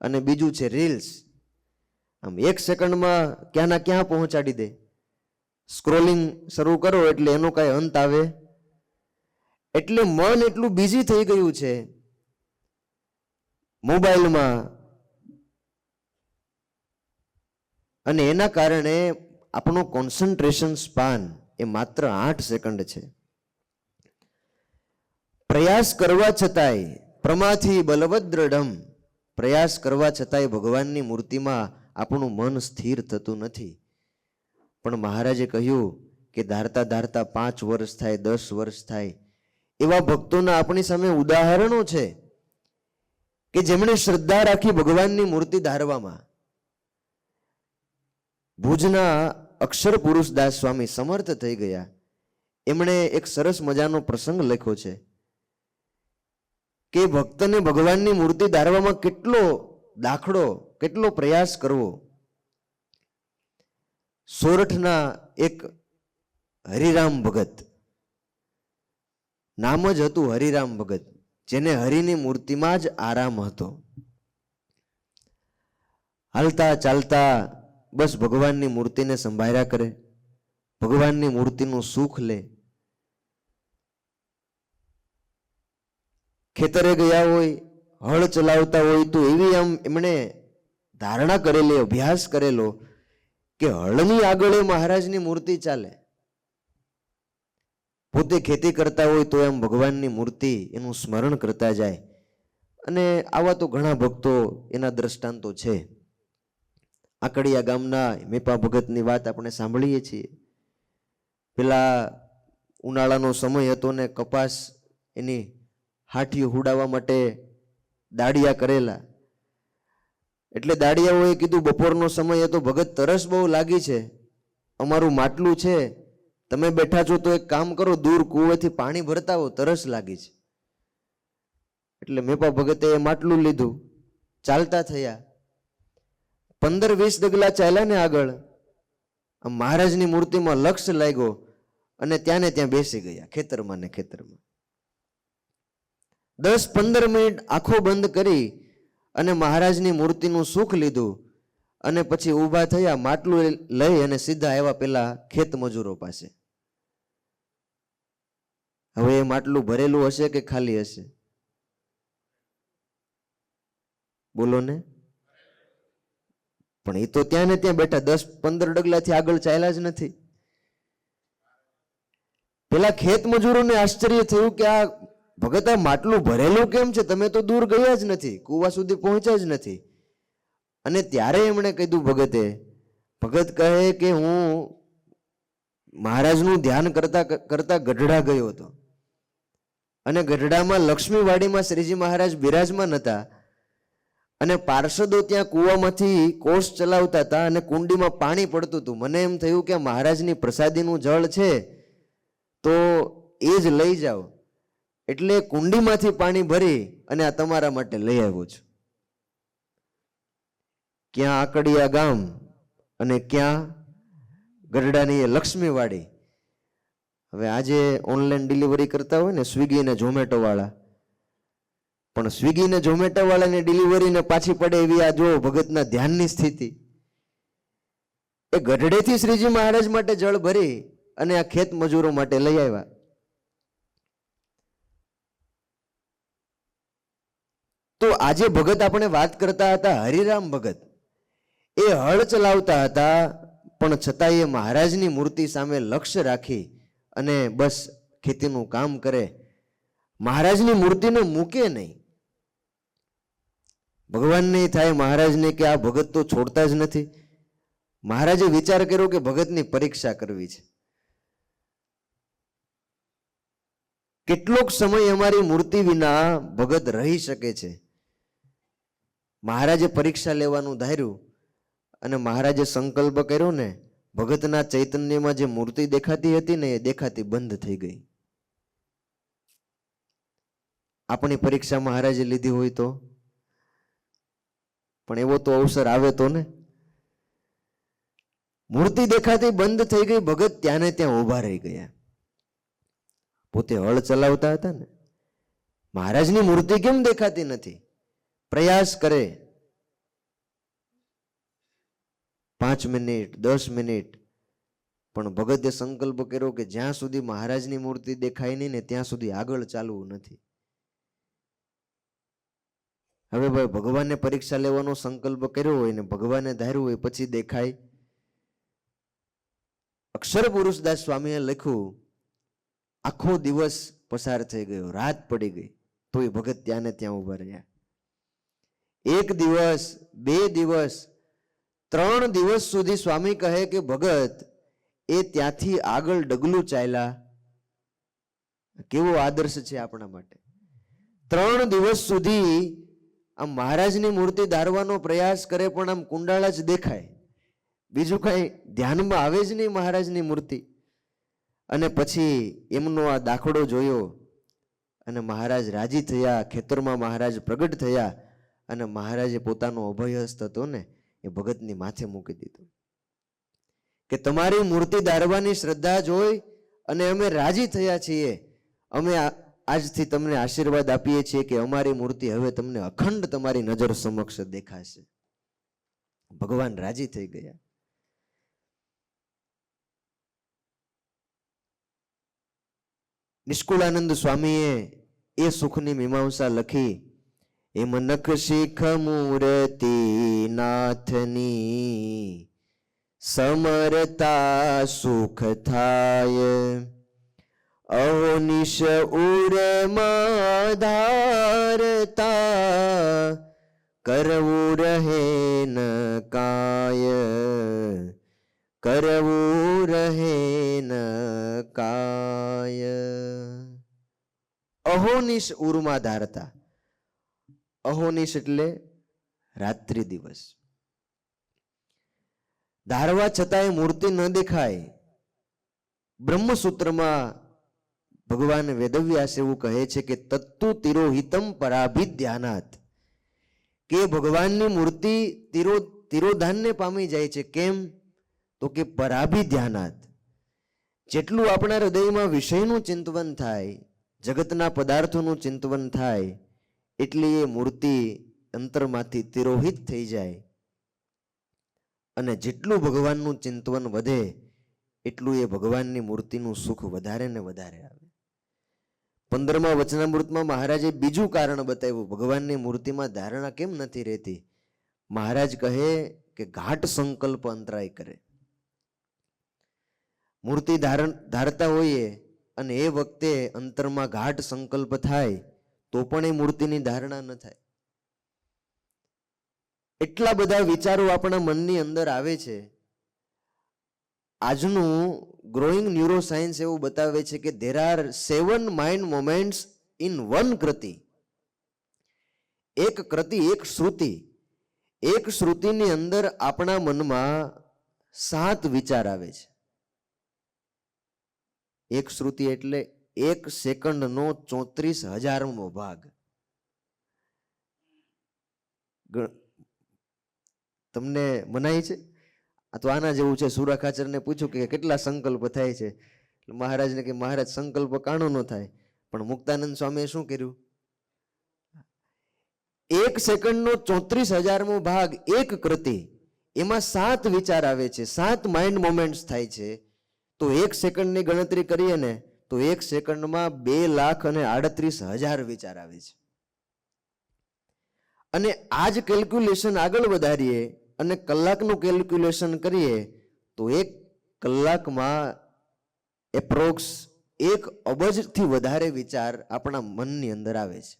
અને બીજું છે રીલ્સ. આમ 1 સેકન્ડમાં ક્યાંના ક્યાં પહોંચાડી દે. સ્ક્રોલિંગ શરૂ કરો એટલે એનો કાંઈ અંત આવે. એટલે મન એટલું બિઝી થઈ ગયું છે મોબાઈલમાં, અને એના કારણે આપણો કોન્સન્ટ્રેશન સ્પાન એ માત્ર 8 સેકન્ડ છે. પ્રયાસ કરવા છતાંય, પ્રમાથી બલવદ દ્રઢમ, પ્રયાસ કરવા છતાંય ભગવાનની મૂર્તિમાં આપણું મન સ્થિર થતું નથી. પણ મહારાજે કહ્યું કે ધારતા ધારતા 5 વર્ષ થાય, 10 વર્ષ થાય. એવા ભક્તોના આપણી સામે ઉદાહરણો છે કે જેમણે શ્રદ્ધા રાખી ભગવાનની મૂર્તિ ધારવામાં. ભુજના અક્ષર પુરુષ દાસ સ્વામી સમર્થ થઈ ગયા. એમણે એક સરસ મજાનો પ્રસંગ લખ્યો છે કે ભક્તને ભગવાનની મૂર્તિ ધારવામાં કેટલો દાખલો, કેટલો પ્રયાસ કરવો. સોરઠના એક હરિરામ ભગત, નામ જ હતું હરિરામ ભગત, જેને હરિની મૂર્તિમાં જ આરામ હતો. હાલતા ચાલતા બસ ભગવાનની મૂર્તિને સંભાળ્યા કરે, ભગવાનની મૂર્તિનું સુખ લે. ખેતરે ગયા હોય, હળ ચલાવતા હોય તો એવી આમ એમણે ધારણા કરેલી, અભ્યાસ કરેલો કે હળની આગળ મહારાજની મૂર્તિ ચાલે. પોતે ખેતી કરતા હોય તો એમ ભગવાનની મૂર્તિ એનું સ્મરણ કરતા જાય. અને આવા તો ઘણા ભક્તો, એના દ્રષ્ટાંતો છે. આકડિયા ગામના મેપા ભગતની વાત આપણે સાંભળીએ છીએ પેલા ઉનાળાનો સમય હતો ને કપાસ એની હાઠીઓ હુડાવવા માટે દાડિયા કરેલા. એટલે દાડિયાઓએ કીધું બપોરનો સમય હતો, ભગત તરસ બહુ લાગી છે, અમારું માટલું છે, તમે બેઠા છો તો એક કામ કરો, દૂર કૂવેથી પાણી ભરતા હો, તરસ લાગી છે. એટલે મેપા ભગતે એ માટલું લીધું, ચાલતા થયા. 15-20 ડગલા ચાલ્યા ને આગળ મહારાજની મૂર્તિમાં લક્ષ લાગ્યો અને ત્યાં ને ત્યાં બેસી ગયા, ખેતરમાં ને ખેતરમાં. 10-15 મિનિટ આંખો બંધ કરી અને મહારાજની મૂર્તિનું સુખ લીધું અને પછી ઊભા થયા, માટલું લઈ અને સીધા આવ્યા પેલા ખેત મજૂરો પાસે. હવે એ માટલું ભરેલું હશે કે ખાલી હશે? બોલો ને. પણ એ તો ત્યાં ને ત્યાં બેઠા, 10-15 ડગલાથી આગળ ચાલ્યા જ નથી. પેલા ખેત મજૂરોને આશ્ચર્ય થયું કે આ ભગત આ માટલું ભરેલું કેમ છે, તમે તો દૂર ગયા જ નથી, કુવા સુધી પહોંચ્યા જ નથી. અને ત્યારે એમણે કીધું ભગત કહે કે હું મહારાજનું ધ્યાન કરતા કરતા ગઢડા ગયો હતો અને ગઢડામાં લક્ષ્મીવાડીમાં શ્રીજી મહારાજ બિરાજમાન હતા અને પાર્ષદો ત્યાં કૂવામાંથી કોષ ચલાવતા હતા અને કુંડીમાં પાણી પડતું હતું. મને એમ થયું કે મહારાજની પ્રસાદીનું જળ છે તો એ જ લઈ જાઓ, એટલે કુંડીમાંથી પાણી ભરી અને આ તમારા માટે લઈ આવ્યો છું. ક્યાં આકડિયા ગામ અને ક્યાં ગઢડાની એ લક્ષ્મીવાડી. હવે આજે ઓનલાઈન ડિલિવરી કરતા હોય ને સ્વિગી ને ઝોમેટો વાળા, પણ સ્વિગી ને ઝોમેટો વાળાની ડિલિવરીને પાછી પડે એવી આ જો ભગતના ધ્યાનની સ્થિતિ. એ ગઢડેથી શ્રીજી મહારાજ માટે જળ ભરી અને આ ખેત મજૂરો માટે લઈ આવ્યા. તો આજે ભગત આપણે વાત કરતા હતા, હરિરામ ભગત, એ હળ ચલાવતા હતા પણ છતાં એ મહારાજની મૂર્તિ સામે લક્ષ્ય રાખી અને બસ ખેતીનું કામ કરે, મહારાજની મૂર્તિને મૂકે નહીં. ભગવાનને થાય મહારાજને કે આ ભગત તો છોડતા જ નથી. મહારાજે વિચાર કર્યો કે ભગતની પરીક્ષા કરવી છે. કેટલોક સમય અમારી મૂર્તિ વિના ભગત રહી શકે છે. મહારાજે પરીક્ષા લેવાનું ધાર્યું અને મહારાજે સંકલ્પ કર્યો ને, ભગતના ચૈતન્યમાં જે મૂર્તિ દેખાતી હતી ને એ દેખાતી બંધ થઈ ગઈ. આપણી પરીક્ષા મહારાજે લીધી હોય તો, પણ એવો તો અવસર આવે તો ને. મૂર્તિ દેખાતી બંધ થઈ ગઈ, ભગત ત્યાં ને ત્યાં ઉભા રહી ગયા. પોતે હળ ચલાવતા હતા ને, મહારાજની મૂર્તિ કેમ દેખાતી નથી? પ્રયાસ કરે 5 મિનિટ 10 મિનિટ, પણ ભગતે સંકલ્પ કર્યો કે જ્યાં સુધી મહારાજની મૂર્તિ દેખાય નહીં ને ત્યાં સુધી આગળ ચાલવું નથી. હવે ભાઈ ભગવાનને પરીક્ષા લેવાનો સંકલ્પ કર્યો હોય ને ભગવાને ધાર્યું હોય પછી દેખાય. અક્ષર પુરુષદાસ સ્વામીએ લખ્યું, આખો દિવસ પસાર થઈ ગયો, રાત પડી ગઈ, તો એ ભગત ત્યાં ને ત્યાં ઉભા રહ્યા. 1 દિવસ 2 દિવસ 3 દિવસ સુધી સ્વામી કહે કે ભગત એ ત્યાંથી આગળ ડગલું ચાલ્યા. કેવો આદર્શ છે આપણા માટે. 3 દિવસ સુધી આમ મહારાજની મૂર્તિ ધારવાનો પ્રયાસ કરે પણ આમ કુંડાળા જ દેખાય, બીજું કઈ ધ્યાનમાં આવે જ નહીં મહારાજની મૂર્તિ. અને પછી એમનો આ દાખલો જોયો અને મહારાજ રાજી થયા, ખેતરમાં મહારાજ પ્રગટ થયા અને મહારાજે પોતાનો અભયહસ્ત હતો ને એ ભગતની માથે મૂકી દીધો કે તમારી મૂર્તિ ધારવાની શ્રદ્ધા જોઈ અને અમે રાજી થયા છીએ. અમે આજથી તમને આશીર્વાદ આપીએ છીએ કે અમારી મૂર્તિ હવે તમને અખંડ તમારી નજર સમક્ષ દેખાશે. ભગવાન રાજી થઈ ગયા. નિષ્કુળાનંદ સ્વામીએ એ સુખની મીમાંસા લખી, એમ નખ શીખ મૂર્તિ નાથની સમરતા સુખ થાય, અહોનિશ ઉરમાં ધારતા કરવું રહે ન કાય, કરવું રહે ન કાય. અહોનિશ ઉર્મા ધારતા. અહોનિશ એટલે રાત્રિ દિવસ. ધારવા છતાંય મૂર્તિ ન દેખાય. બ્રહ્મસૂત્રમાં ભગવાન વેદવ્યાસ એવું કહે છે કે તત્તુ તિરોહિતમ પરાભિધ્યાનાત, કે ભગવાનની મૂર્તિ તિરોધાનને પામી જાય છે. કેમ? તો કે પરાભિધ્યાનાત. જેટલું આપણા હૃદયમાં વિષયનું ચિંતવન થાય, જગતના પદાર્થોનું ચિંતવન થાય, એટલી એ મૂર્તિ અંતરમાંથી તિરોહિત થઈ જાય. અને જેટલું ભગવાનનું ચિંતવન વધે એટલું એ ભગવાનની મૂર્તિનું સુખ વધારે ને વધારે આવે. 15મા વચનામૃતમાં મહારાજે બીજું કારણ બતાવ્યું ભગવાનની મૂર્તિમાં ધારણા કેમ નથી રહેતી. મહારાજ કહે કે ઘાટ સંકલ્પ અંતરાય કરે. મૂર્તિ ધારતા હોઈએ અને એ વખતે અંતરમાં ઘાટ સંકલ્પ થાય તો પણ એ મૂર્તિની ધારણા ન થાય. એટલા બધા વિચારો આપણા મનની અંદર આવે છે. આજનું ગ્રોઈંગ ન્યુરોસાયન્સ એવું બતાવે છે કે there are 7 mind moments in one કૃતિ. એક કૃતિ, એક શ્રુતિ. એક શ્રુતિની અંદર આપણા મનમાં 7 વિચાર આવે છે. એક શ્રુતિ એટલે 1 સેકન્ડનો 34,000મો ભાગ. તમને મનાય છે? આ તો આના જેવું છે. સુરા ખાચરને પૂછ્યું કે કેટલા સંકલ્પ થાય છે? મહારાજને કે મહારાજ સંકલ્પ કાણો ન થાય. પણ મુક્તાનંદ સ્વામીએ શું કર્યું? 1 સેકન્ડનો 34,000મો ભાગ, એક કૃતિ, એમાં 7 વિચાર આવે છે, 7 માઇન્ડ મોમેન્ટ્સ થાય છે. તો 1 સેકન્ડની ગણતરી કરીએ ને તો 1 સેકન્ડમાં 2,38,000 વિચાર આવે છે. અને આ જ કેલ્ક્યુલેશન આગળ વધારીએ અને કલાકનું કેલ્ક્યુલેશન કરીએ તો 1 કલાકમાં એપ્રોક્સ 1 અબજથી વધારે વિચાર આપણા મનની અંદર આવે છે.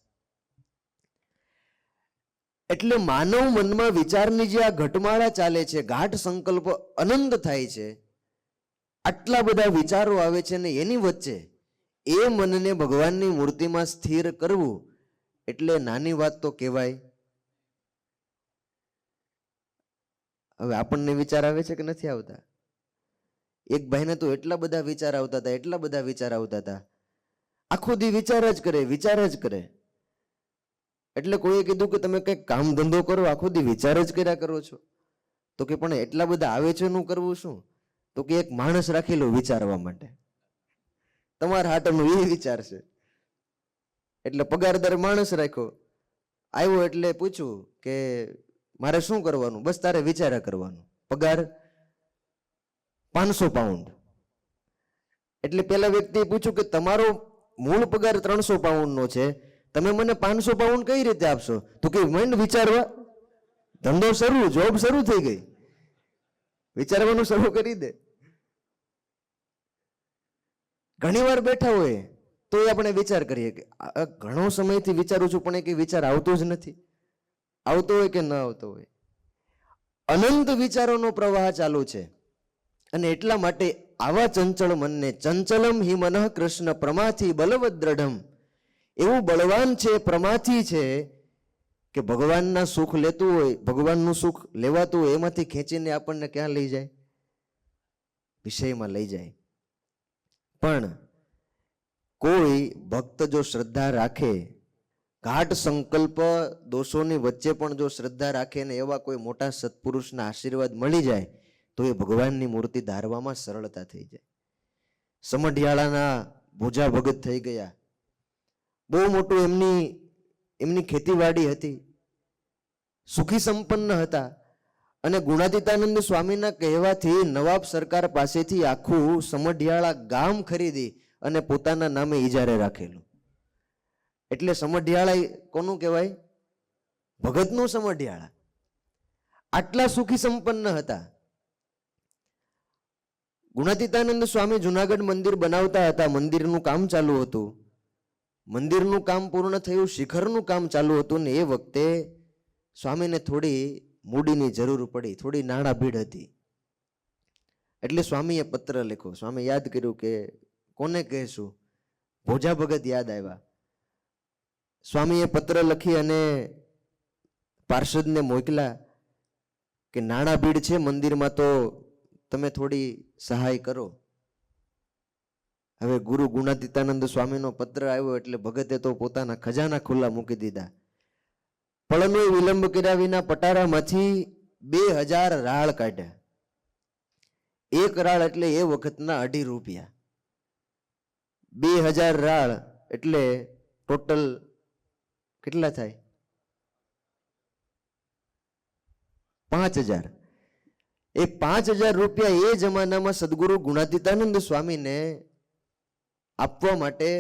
એટલે માનવ મનમાં વિચારની જે આ ઘટમાળા ચાલે છે, ગાઢ સંકલ્પ અનંત થાય છે, આટલા બધા વિચારો આવે છે ને એની વચ્ચે એ મનને ભગવાનની મૂર્તિમાં સ્થિર કરવું એટલે નાની વાત તો કહેવાય. હવે આપણને વિચાર આવે છે કે નથી આવતા? એક ભાઈને તો એટલા બધા વિચાર આવતા હતા, એટલા બધા વિચાર આવતા હતા, આખો દી વિચાર જ કરે, વિચાર જ કરે. એટલે કોઈએ કીધું કે તમે કંઈક કામ ધંધો કરો, આખો દી વિચાર જ કર્યા કરો છો. તો કે પણ એટલા બધા આવે છે એનું કરવું શું? તો કે એક માણસ રાખી લો વિચારવા માટે, તમારા હાટનું એ વિચાર છે. એટલે પગારદાર માણસ રાખ્યો. આવ્યો એટલે પૂછ્યું કે મારે શું કરવાનું? બસ તારે વિચાર્યા કરવાનું. પગાર 500 પાઉન્ડ. એટલે પેલા વ્યક્તિએ પૂછ્યું કે તમારો મૂળ પગાર 300 પાઉન્ડનો છે, તમે મને 500 પાઉન્ડ કઈ રીતે આપશો? તો કે મંડ વિચારવા, ધંધો શરૂ, જોબ શરૂ થઈ ગઈ, વિચારવાનું શરૂ કરી દે. ઘણી વાર બેઠા હોય તો આપણે વિચાર કરીએ કે ઘણો સમયથી વિચારું છું પણ એક વિચાર આવતો જ નથી. આવતો હોય કે ન આવતો હોય, અનંત વિચારોનો પ્રવાહ ચાલુ છે. અને એટલા માટે આવા ચંચળ મનને, ચંચલમ હિ મનઃ કૃષ્ણ પ્રમાથી બલવદ દ્રઢમ, એવું બળવાન છે, પ્રમાથી છે કે ભગવાનના સુખ લેતું હોય, ભગવાનનું સુખ લેવાતું હોય એમાંથી ખેંચીને આપણને ક્યાં લઈ જાય? વિષયમાં લઈ જાય. પણ કોઈ ભક્ત જો શ્રદ્ધા રાખે, ઘાટ સંકલ્પ દોષોની વચ્ચે પણ જો શ્રદ્ધા રાખે ને એવા કોઈ મોટા સત્પુરુષના આશીર્વાદ મળી જાય તો એ ભગવાનની મૂર્તિ ધારવામાં સરળતા થઈ જાય. સમઢિયાળાના ભોજા ભગત થઈ ગયા. બહુ મોટું એમની ખેતીવાડી હતી, સુખી સંપન્ન હતા. અને ગુણાતીતાનંદ સ્વામીના કહેવાથી નવાબ સરકાર પાસેથી આખું સમઢિયાળા ગામ ખરીદી અને પોતાના નામે ઇજારે રાખેલું. એટલે સમઢિયાળા કોનું કહેવાય? ભગતનું સમઢિયાળા. આટલા સુખી સંપન્ન હતા. ગુણાતીતાનંદ સ્વામી જુનાગઢ મંદિર બનાવતા હતા, મંદિરનું કામ ચાલુ હતું. મંદિરનું કામ પૂર્ણ થયું, શિખરનું કામ ચાલુ હતું ને એ વખતે સ્વામીને થોડી મૂડીની જરૂર પડી, થોડી નાણાં ભીડ હતી. એટલે સ્વામીએ પત્ર લખ્યો. સ્વામી યાદ કર્યું કે કોને કહેશું, ભોજા ભગત યાદ આવ્યા. સ્વામીએ પત્ર લખી અને પાર્ષદને મોકલા કે નાણાં ભીડ છે મંદિરમાં, તો તમે થોડી સહાય કરો. હવે ગુરુ ગુણાતીતાનંદ સ્વામીનો પત્ર આવ્યો એટલે ભગતે તો પોતાના ખજાના ખુલ્લા મૂકી દીધા. પળનો વિલંબ કર્યા વિના પટારામાંથી 2000 રાળ કાઢ્યા. એક રાળ એટલે એ વખતના 2.5 રૂપિયા. 2000 રાળ એટલે ટોટલ કેટલા થાય? 5000. એ 5000 રૂપિયા એ જમાનામાં સદગુરુ ગુણાતીતાનંદ સ્વામીને આપવા માટે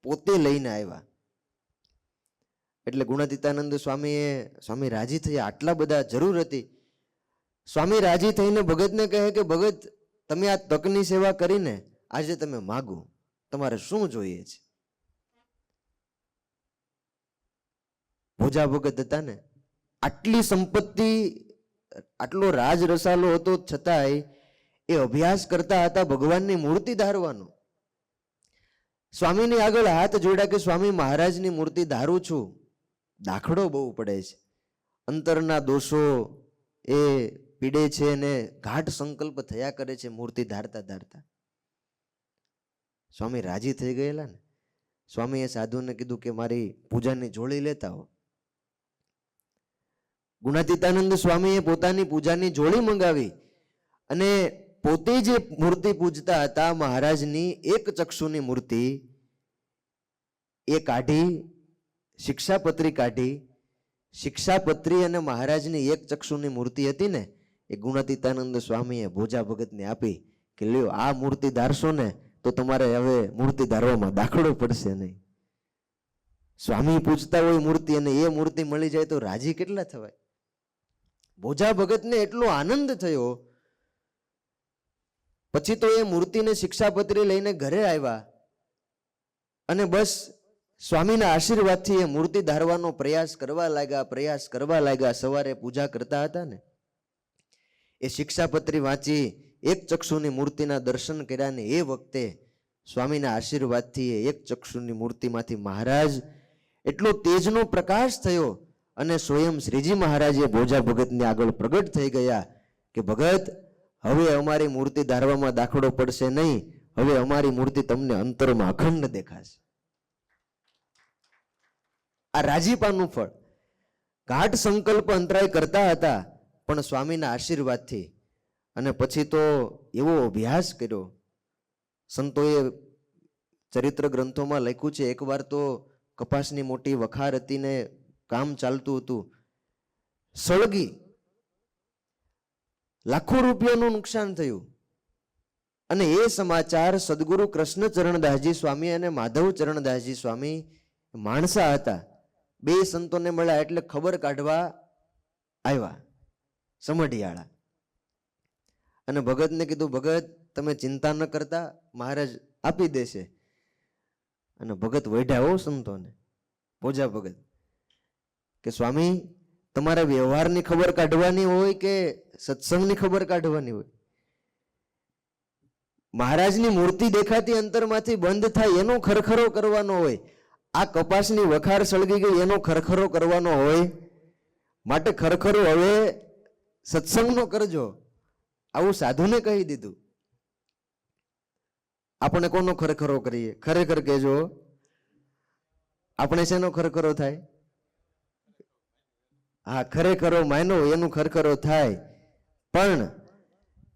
પોતે લઈને આવ્યા. એટલે ગુણાતીતાનંદ સ્વામી રાજી થયા. આટલા બધા જરૂર હતી. સ્વામી રાજી થઈને ભગતને કહે કે ભગત, તમે આ તકની સેવા કરીને આજે તમે માગો, તમારે શું જોઈએ છે? ભોજા ભગત હતા ને, આટલી સંપત્તિ, આટલો રાજ રસાલો હતો, છતાંય એ અભ્યાસ કરતા હતા ભગવાનની મૂર્તિ ધારવાનો. સ્વામીની આગળ હાથ જોડ્યા કે સ્વામી, મહારાજની મૂર્તિ ધારું છું, દાખલો બહુ પડે છે, અંતરના દોષો એ પીડે છે અને ગાઢ સંકલ્પ થયા કરે છે મૂર્તિ ધારતા ધારતા. સ્વામી રાજી થઈ ગયેલા ને. સ્વામીએ સાધુને કીધું કે મારી પૂજાની જોડી લેતા હો. ગુણાતીતાનંદ સ્વામીએ પોતાની પૂજાની જોડી મંગાવી અને પોતે જે મૂર્તિ પૂજતા હતા મહારાજની એક ચક્ષુની મૂર્તિ, એ કાઢી, શિક્ષાપત્રી કાઢી. શિક્ષાપત્રી અને મહારાજની એક ચક્ષુની મૂર્તિ હતી ને, એ ગુણાતીતાનંદ સ્વામીએ ભોજા ભગતને આપી કે લ્યો, આ મૂર્તિ ધારશો ને તો તમારે હવે મૂર્તિ ધારવામાં દાખલો પડશે નહીં. સ્વામી પૂજતા હોય મૂર્તિ અને એ મૂર્તિ મળી જાય તો રાજી કેટલા થવાય. ભોજા ભગતને એટલો આનંદ થયો. પછી તો એ મૂર્તિને શિક્ષાપત્રી લઈને ઘરે આવ્યા અને બસ સ્વામીના આશીર્વાદથી એ મૂર્તિ ધારવાનો પ્રયાસ કરવા લાગ્યા. સવારે પૂજા કરતા હતા ને, એ શિક્ષાપત્રી વાંચી, એક ચક્ષુની મૂર્તિના દર્શન કર્યા ને એ વખતે સ્વામીના આશીર્વાદથી એ એક ચક્ષુની મૂર્તિમાંથી મહારાજ એટલો તેજનો પ્રકાશ થયો અને સ્વયં શ્રીજી મહારાજે ભોજા ભગતની આગળ પ્રગટ થઈ ગયા કે ભગત, હવે અમારી મૂર્તિ ધારવામાં દાખલો પડશે નહીં, હવે અમારી મૂર્તિ તમને અંતરમાં અખંડ દેખાશે. આ રાજીપાનું ફળ. ગાઢ સંકલ્પ અંતરાય કરતા હતા પણ સ્વામીના આશીર્વાદથી. અને પછી તો એવો અભ્યાસ કર્યો. સંતોએ ચરિત્ર ગ્રંથોમાં લખ્યું છે, એકવાર તો કપાસની મોટી વખાર હતી ને કામ ચાલતું હતું, સળગી, લાખો રૂપિયાનું નુકસાન થયું. અને એ સમાચાર સદગુરુ કૃષ્ણચરણદાસજી સ્વામી અને માધવ ચરણદાસજી સ્વામી માણસા હતા, બે સંતોને મળ્યા એટલે ખબર કાઢવા આવ્યા સમઢિયાળા. અને ભગતને કીધું, ભગત તમે ચિંતા ન કરતા, મહારાજ આપી દેશે. અને ભગત વઢ્યા હો સંતોને, ભોજા ભગત, કે સ્વામી તમારે વ્યવહારની ખબર કાઢવાની હોય કે સત્સંગની ખબર કાઢવાની હોય? મહારાજની મૂર્તિ દેખાતી અંતરમાંથી બંધ થાય એનો ખરખરો કરવાનો હોય. આ કપાસની વખાર સળગી ગઈ એનો ખરખરો કરવાનો હોય. માટે ખરખરો હવે સત્સંગનો કરજો, આવું સાધુને કહી દીધું. આપણે કોનો ખરખરો કરીએ? ખરેખર કહેજો, આપણે શેનો ખરખરો થાય? હા, ખરેખરો માનો એનું ખરખરો થાય. પણ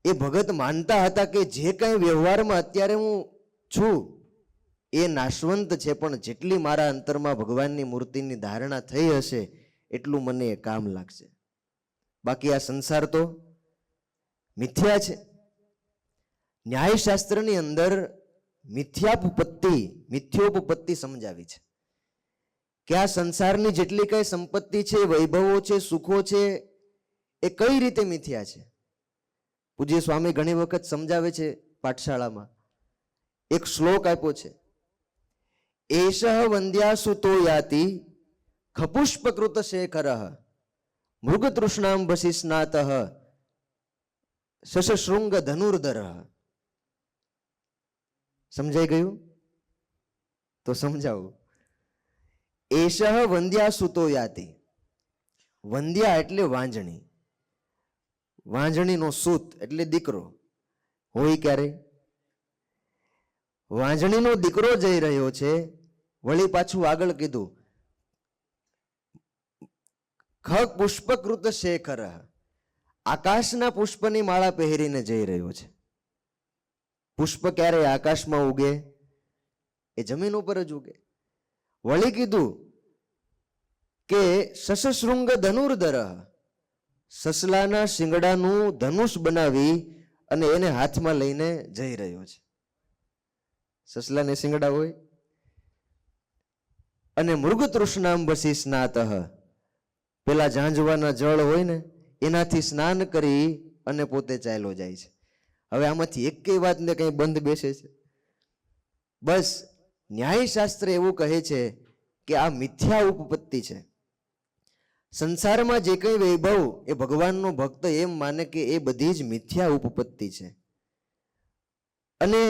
એ ભગત માનતા હતા કે જે કઈ વ્યવહારમાં અત્યારે હું છું એ નાશવંત છે, પણ જેટલી મારા અંતરમાં ભગવાનની મૂર્તિની ધારણા થઈ હશે એટલું મને એ કામ લાગશે. બાકી આ સંસાર તો મિથ્યા છે. ન્યાયશાસ્ત્રની અંદર મિથ્યોપપત્તિ સમજાવી છે કે આ સંસારની જેટલી કઈ સંપત્તિ છે, વૈભવો છે, સુખો છે, એ કઈ રીતે મિથ્યા છે. પૂજ્ય સ્વામી ઘણી વખત સમજાવે છે પાઠશાળામાં. એક શ્લોક આપ્યો છે, એષઃ વંદ્યાસુતો યાતિ ખપુષ્પકૃત શેખરઃ મૃગતૃષ્ણામ વશિસ્નાતઃ શશશૃંગ ધનુર્ધર. સમજાઈ ગયું? તો સમજાવું. એષઃ વંદ્યા સુતો યાતિ. વંદ્યા એટલે વાંજણી, વાંજણીનો સૂત એટલે દીકરો હોય. ક્યારે? વાંજણીનો દીકરો જઈ રહ્યો છે. વળી પાછું આગળ કીધું, ખ પુષ્પકૃત શેખર, આકાશના પુષ્પની માળા પહેરીને જઈ રહ્યો છે. પુષ્પ ક્યારે આકાશમાં ઉગે? એ જમીન ઉપર જ ઉગે. વળી કીધું કે શશશૃંગ ધનુર્ધર, સસલાના શિંગડાનું ધનુષ બનાવી અને એને હાથમાં લઈને જઈ રહ્યો છે. સસલાને શિંગડા હોય. અને મૃગ તૃષ્ણાંબસી સ્નાતઃ, પેલા ઝાંઝવાના જળ હોય ને એનાથી સ્નાન કરી અને પોતે ચાલ્યો જાય છે. હવે આમાંથી એક કઈ વાત ને કઈ બંધ બેસે છે? બસ ન્યાયશાસ્ત્ર એવું કહે છે કે આ મિથ્યા ઉપપત્તિ છે. સંસારમાં જે કંઈ વૈભવ એ ભગવાનનો ભક્ત એમ માને કે એ બધી જ મિથ્યા ઉપપત્તિ છે. અને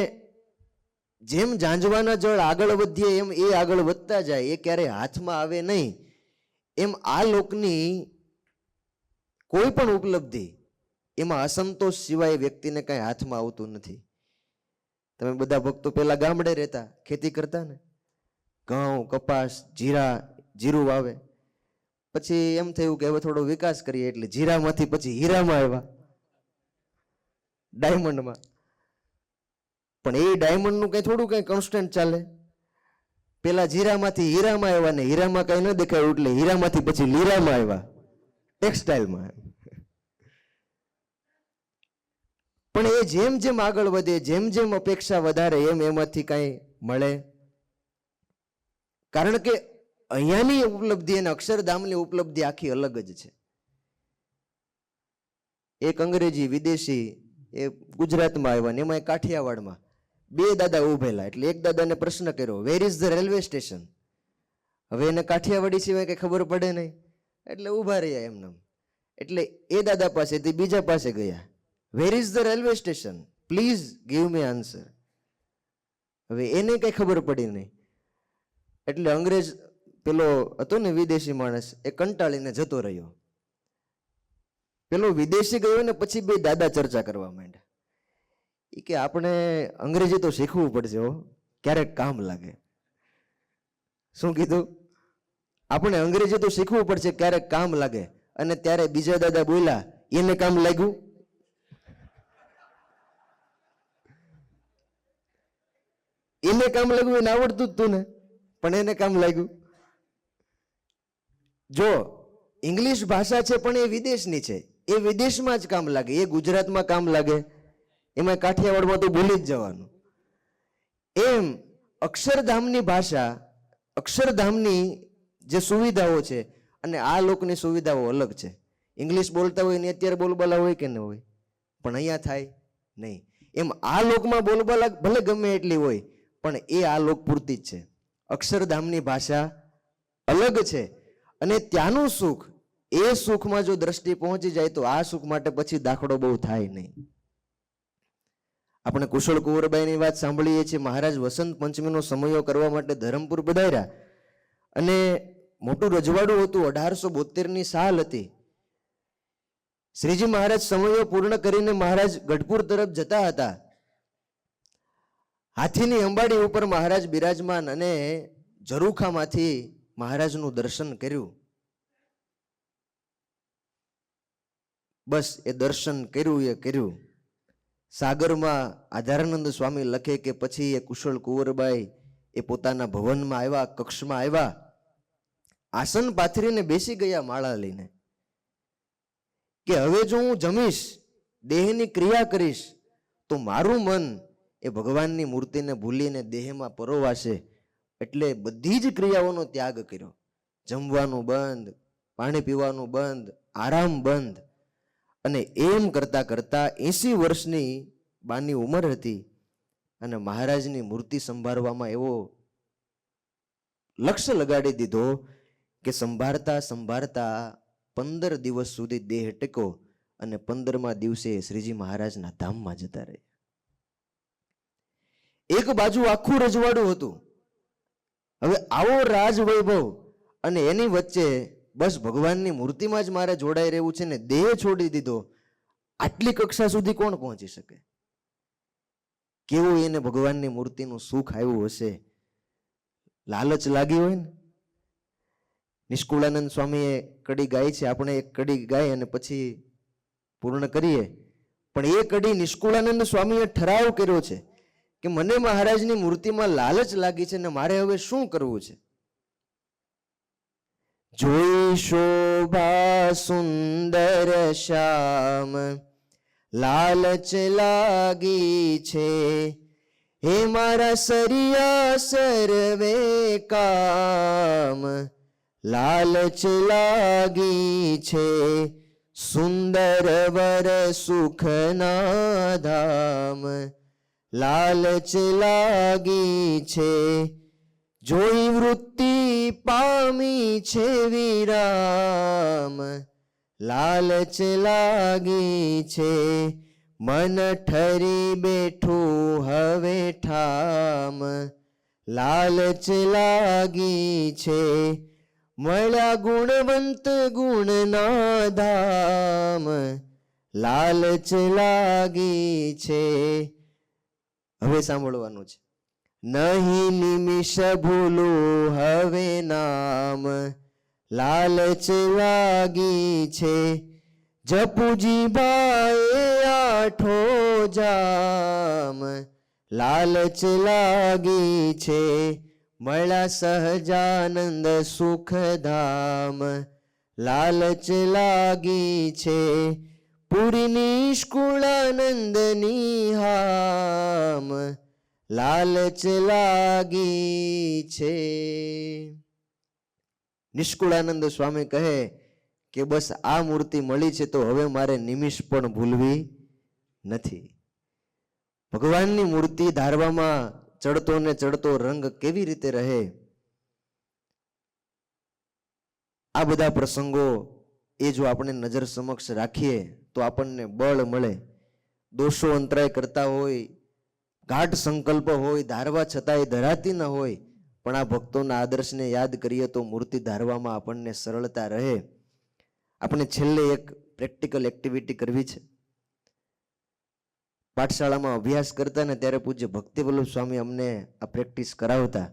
જેમ ઝાંઝવાના જળ આગળ વધીએ એમ એ આગળ વધતા જાય, એ ક્યારેય હાથમાં આવે નહીં. એમ આ લોકની કોઈ પણ ઉપલબ્ધિ એમાં અસંતોષ સિવાય વ્યક્તિને કાંઈ હાથમાં આવતું નથી. તમે બધા ભક્તો પેલા ગામડે રહેતા, ખેતી કરતા ને, ઘઉં, કપાસ, જીરું વાવે. પછી એમ થયું કે હવે થોડો વિકાસ કરીએ એટલે જીરામાંથી પછી હીરામાં આવ્યા, ડાયમંડમાં. પણ એ ડાયમંડનું કઈ થોડું કઈ કોન્સ્ટન્ટ ચાલે. પેલા જીરામાંથી હીરામાં આવ્યા ને હીરામાં કઈ ન દેખાયું એટલે હીરામાંથી પછી લીરામાં આવ્યા, ટેક્સટાઇલમાં. પણ એ જેમ જેમ આગળ વધે, જેમ જેમ અપેક્ષા વધારે, એમ એમાંથી કઈ મળે. કારણ કે અહીંયાની ઉપલબ્ધિ અને અક્ષરધામની ઉપલબ્ધિ આખી અલગ જ છે. એક અંગ્રેજી વિદેશી એ ગુજરાતમાં આવ્યા ને એમાં કાઠિયાવાડમાં બે દાદા ઉભેલા. એટલે એક દાદાને પ્રશ્ન કર્યો, where is the railway station? હવે એને કાઠિયાવાડી સિવાય કઈ ખબર પડે નહીં એટલે ઉભા રહ્યા એમને. એટલે એ દાદા પાસેથી બીજા પાસે ગયા, where is the railway station, please give me answer. હવે એને કઈ ખબર પડી નહીં. એટલે અંગ્રેજ પેલો હતો ને વિદેશી માણસ, એ કંટાળીને જતો રહ્યો. પેલો વિદેશી ગયો ને પછી બે દાદા ચર્ચા કરવા માંડ્યા. એ કે આપણે અંગ્રેજી તો શીખવું પડશે હો, ક્યારેક કામ લાગે. શું કીધું? આપણે અંગ્રેજી તો શીખવું પડશે, ક્યારેક કામ લાગે. અને ત્યારે બીજા દાદા બોલ્યા, એને કામ લાગ્યું? એને કામ લાગ્યું, એને આવડતું જ તું ને, પણ એને કામ લાગ્યું. જો ઇંગ્લિશ ભાષા છે પણ એ વિદેશની છે, એ વિદેશમાં જ કામ લાગે, એ ગુજરાતમાં કામ લાગે? એમાં કાઠિયાવાડમાં તો ભૂલી જ જવાનું. એમ અક્ષરધામની ભાષા, અક્ષરધામની જે સુવિધાઓ છે અને આ લોકની સુવિધાઓ અલગ છે. ઇંગ્લિશ બોલતા હોય ને અત્યારે બોલબાલા હોય કે ન હોય, પણ અહીંયા થાય નહીં. એમ આ લોકમાં બોલબાલા ભલે ગમે એટલી હોય પણ એ આ લોક પૂરતી જ છે. અક્ષરધામની ભાષા અલગ છે. અને ત્યાંનું સુખ, એ સુખમાં જો દ્રષ્ટિ પહોંચી જાય તો આ સુખ માટે પછી દાખલો બહુ થાય નહીં. આપણે કુશળ કુંવરબાઈની વાત સાંભળીએ છીએ. મહારાજ વસંત પંચમીનો સમયો કરવા માટે ધરમપુર પધાર્યા અને મોટું રજવાડું હતું. 1872ની સાલ હતી. શ્રીજી મહારાજ સમયો પૂર્ણ કરીને મહારાજ ગઢપુર તરફ જતા હતા. હાથીની અંબાડી ઉપર મહારાજ બિરાજમાન અને ઝરૂખામાંથી મહારાજનું દર્શન કર્યું. બસ એ દર્શન કર્યું એ કર્યું. સાગરમાં આધારાનંદ સ્વામી લખે કે પછી એ કુશળ કુંવરબાઈ એ પોતાના ભવનમાં આવ્યા, કક્ષમાં આવ્યા, આસન પાથરીને બેસી ગયા માળા લઈને કે હવે જો હું જમીશ, દેહની ક્રિયા કરીશ તો મારું મન એ ભગવાનની મૂર્તિને ભૂલીને દેહમાં પરોવાશે. એટલે બધી જ ક્રિયાઓનો ત્યાગ કર્યો. જમવાનું બંધ, પાણી પીવાનું બંધ, આરામ બંધ. અને એમ કરતા કરતા 80 વર્ષની બાની ઉંમર હતી અને મહારાજની મૂર્તિ સંભાળવામાં એવો લક્ષ્ય લગાડી દીધો કે સંભાળતા સંભાળતા 15 દિવસ સુધી દેહ ટેકો અને 15મા દિવસે શ્રીજી મહારાજના ધામમાં જતા રહે. એક બાજુ આખું રજવાડું હતું. હવે આવો રાજ વૈભવ અને એની વચ્ચે બસ ભગવાનની મૂર્તિમાં જ મારે જોડાઈ રહેવું છે ને દેહ છોડી દીધો. આટલી કક્ષા સુધી કોણ પહોંચી શકે? કેવું એને ભગવાનની મૂર્તિનું સુખ આવ્યું હશે. લાલચ લાગી હોય ને. નિષ્કુળાનંદ સ્વામીએ કડી ગાઈ છે, આપણે એક કડી ગાઈ અને પછી પૂર્ણ કરીએ. પણ એ કડી નિષ્કુળાનંદ સ્વામીએ ઠરાવ કર્યો છે કે મને મહારાજની મૂર્તિમાં લાલચ લાગી છે ને મારે હવે શું કરવું છે. જોઈ શોભા સુંદર શ્યામ લાલચ લાગી છે, હે મારા સરિયા સર્વે કામ લાલચ લાગી છે, સુંદર વર સુખના ધામ લાલચ લાગી છે, જોઈ વૃત્તિ પામી છે વિરામ લાલચ લાગી છે, મન ઠરી બેઠું હવે ઠામ લાલચ લાગી છે, મળ્યા ગુણવંત ગુણના ધામ લાલચ લાગી છે. હવે સાંભળવાનું છે. નહીં નિમિષ ભૂલું હવે નામ લાલચ લાગી છે, જપુજી ભાઈ આઠો જામ લાલચ લાગી છે, મળ્યા સહજાનંદ સુખધામ લાલચ લાગી છે, પૂરી નિષ્કુળાનંદની હામ લાલચ લાગી છે. નિષ્કુળાનંદ સ્વામી કહે કે બસ આ મૂર્તિ મળી છે તો હવે મારે નિમિષ પણ ભૂલવી નથી. ભગવાનની મૂર્તિ ધારવામાં ચડતો ને ચડતો રંગ કેવી રીતે રહે, આ બધા પ્રસંગો એ જો આપણે નજર સમક્ષ રાખીએ તો આપણને બળ મળે. દોષો અંતરાય કરતા હોય, ગાઢ સંકલ્પ હોય, ધારવા છતાંય ધરાતી ન હોય, પણ આ ભક્તોના આદર્શને યાદ કરીએ તો મૂર્તિ ધારવામાં આપણને સરળતા રહે. આપણે છેલ્લે એક પ્રેક્ટિકલ એક્ટિવિટી કરવી છે. પાઠશાળામાં અભ્યાસ કરતા ને ત્યારે પૂજ્ય ભક્તિવલ્લભ સ્વામી અમને આ પ્રેક્ટિસ કરાવતા.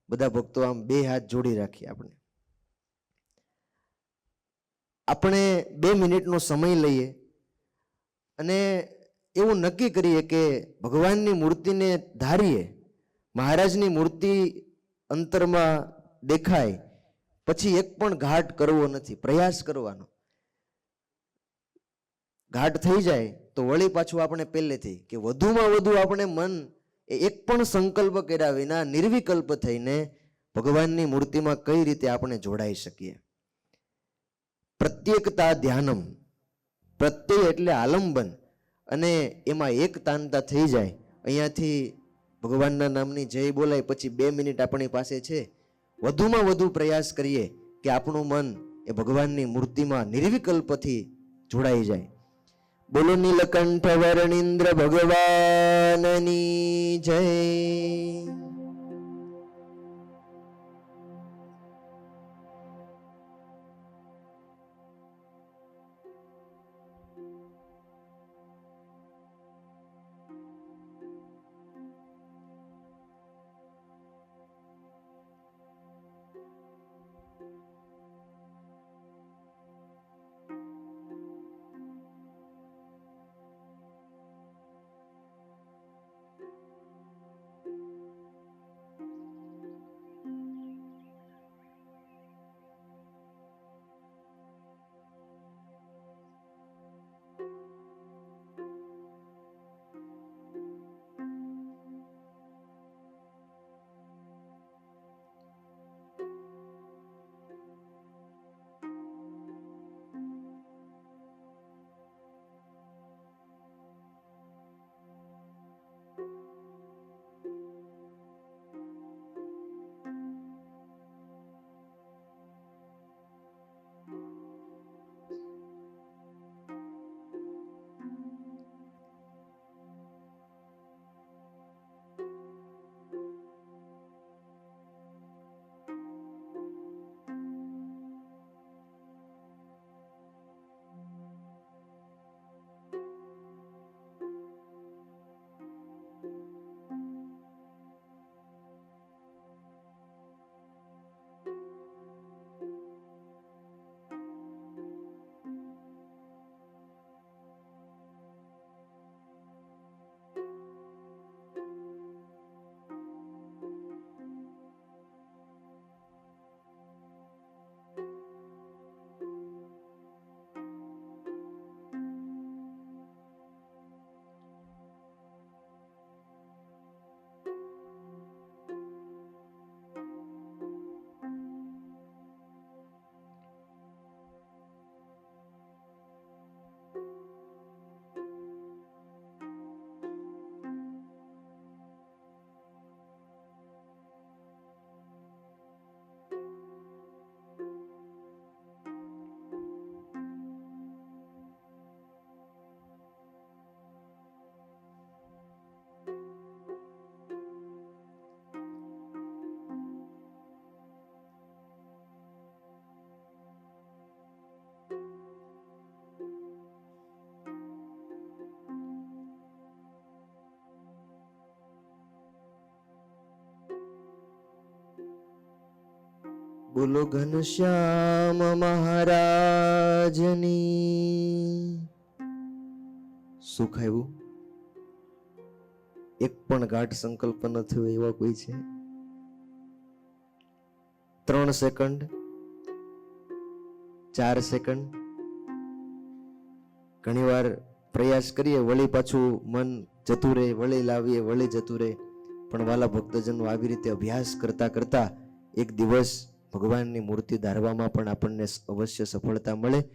બધા ભક્તો આમ બે હાથ જોડી રાખીએ. આપણે 2 મિનિટનો સમય લઈએ અને એવું નક્કી કરીએ કે ભગવાનની મૂર્તિને ધારીએ. મહારાજની મૂર્તિ અંતરમાં દેખાય પછી એક પણ ઘાટ કરવો નથી, પ્રયાસ કરવાનો. ઘાટ થઈ જાય તો વળી પાછું આપણે પહેલેથી કે વધુમાં વધુ આપણે મન એક પણ સંકલ્પ કર્યા વિના નિર્વિકલ્પ થઈને ભગવાનની મૂર્તિમાં કઈ રીતે આપણે જોડાઈ શકીએ. પ્રત્યેકતા ધ્યાનમ, પ્રત્યય એટલે આલંબન, અને એમાં એકતાનતા થઈ જાય. અહીંયાથી ભગવાનના નામની જય બોલાય પછી 2 મિનિટ આપણી પાસે છે. વધુમાં વધુ પ્રયાસ કરીએ કે આપણું મન એ ભગવાનની મૂર્તિમાં નિર્વિકલ્પથી જોડાઈ જાય. બોલો નીલકંઠ વર્ણિન્દ્ર ભગવાનની જય. બોલો ઘનશ્યામ મહારાજની. સુખ આવ્યું? એક પણ ગાઢ સંકલ્પ ન થયો એવા કોઈ છે? 3 સેકન્ડ, 4 સેકન્ડ. ઘણીવાર પ્રયાસ કરીએ, વળી પાછું મન જતું રહે, વળી લાવીએ, વળી જતું રહે. પણ વાલા ભક્તજનો, આવી રીતે અભ્યાસ કરતા કરતા એક દિવસ ભગવાનની મૂર્તિ ધારવામાં પણ આપણને અવશ્ય સફળતા મળે.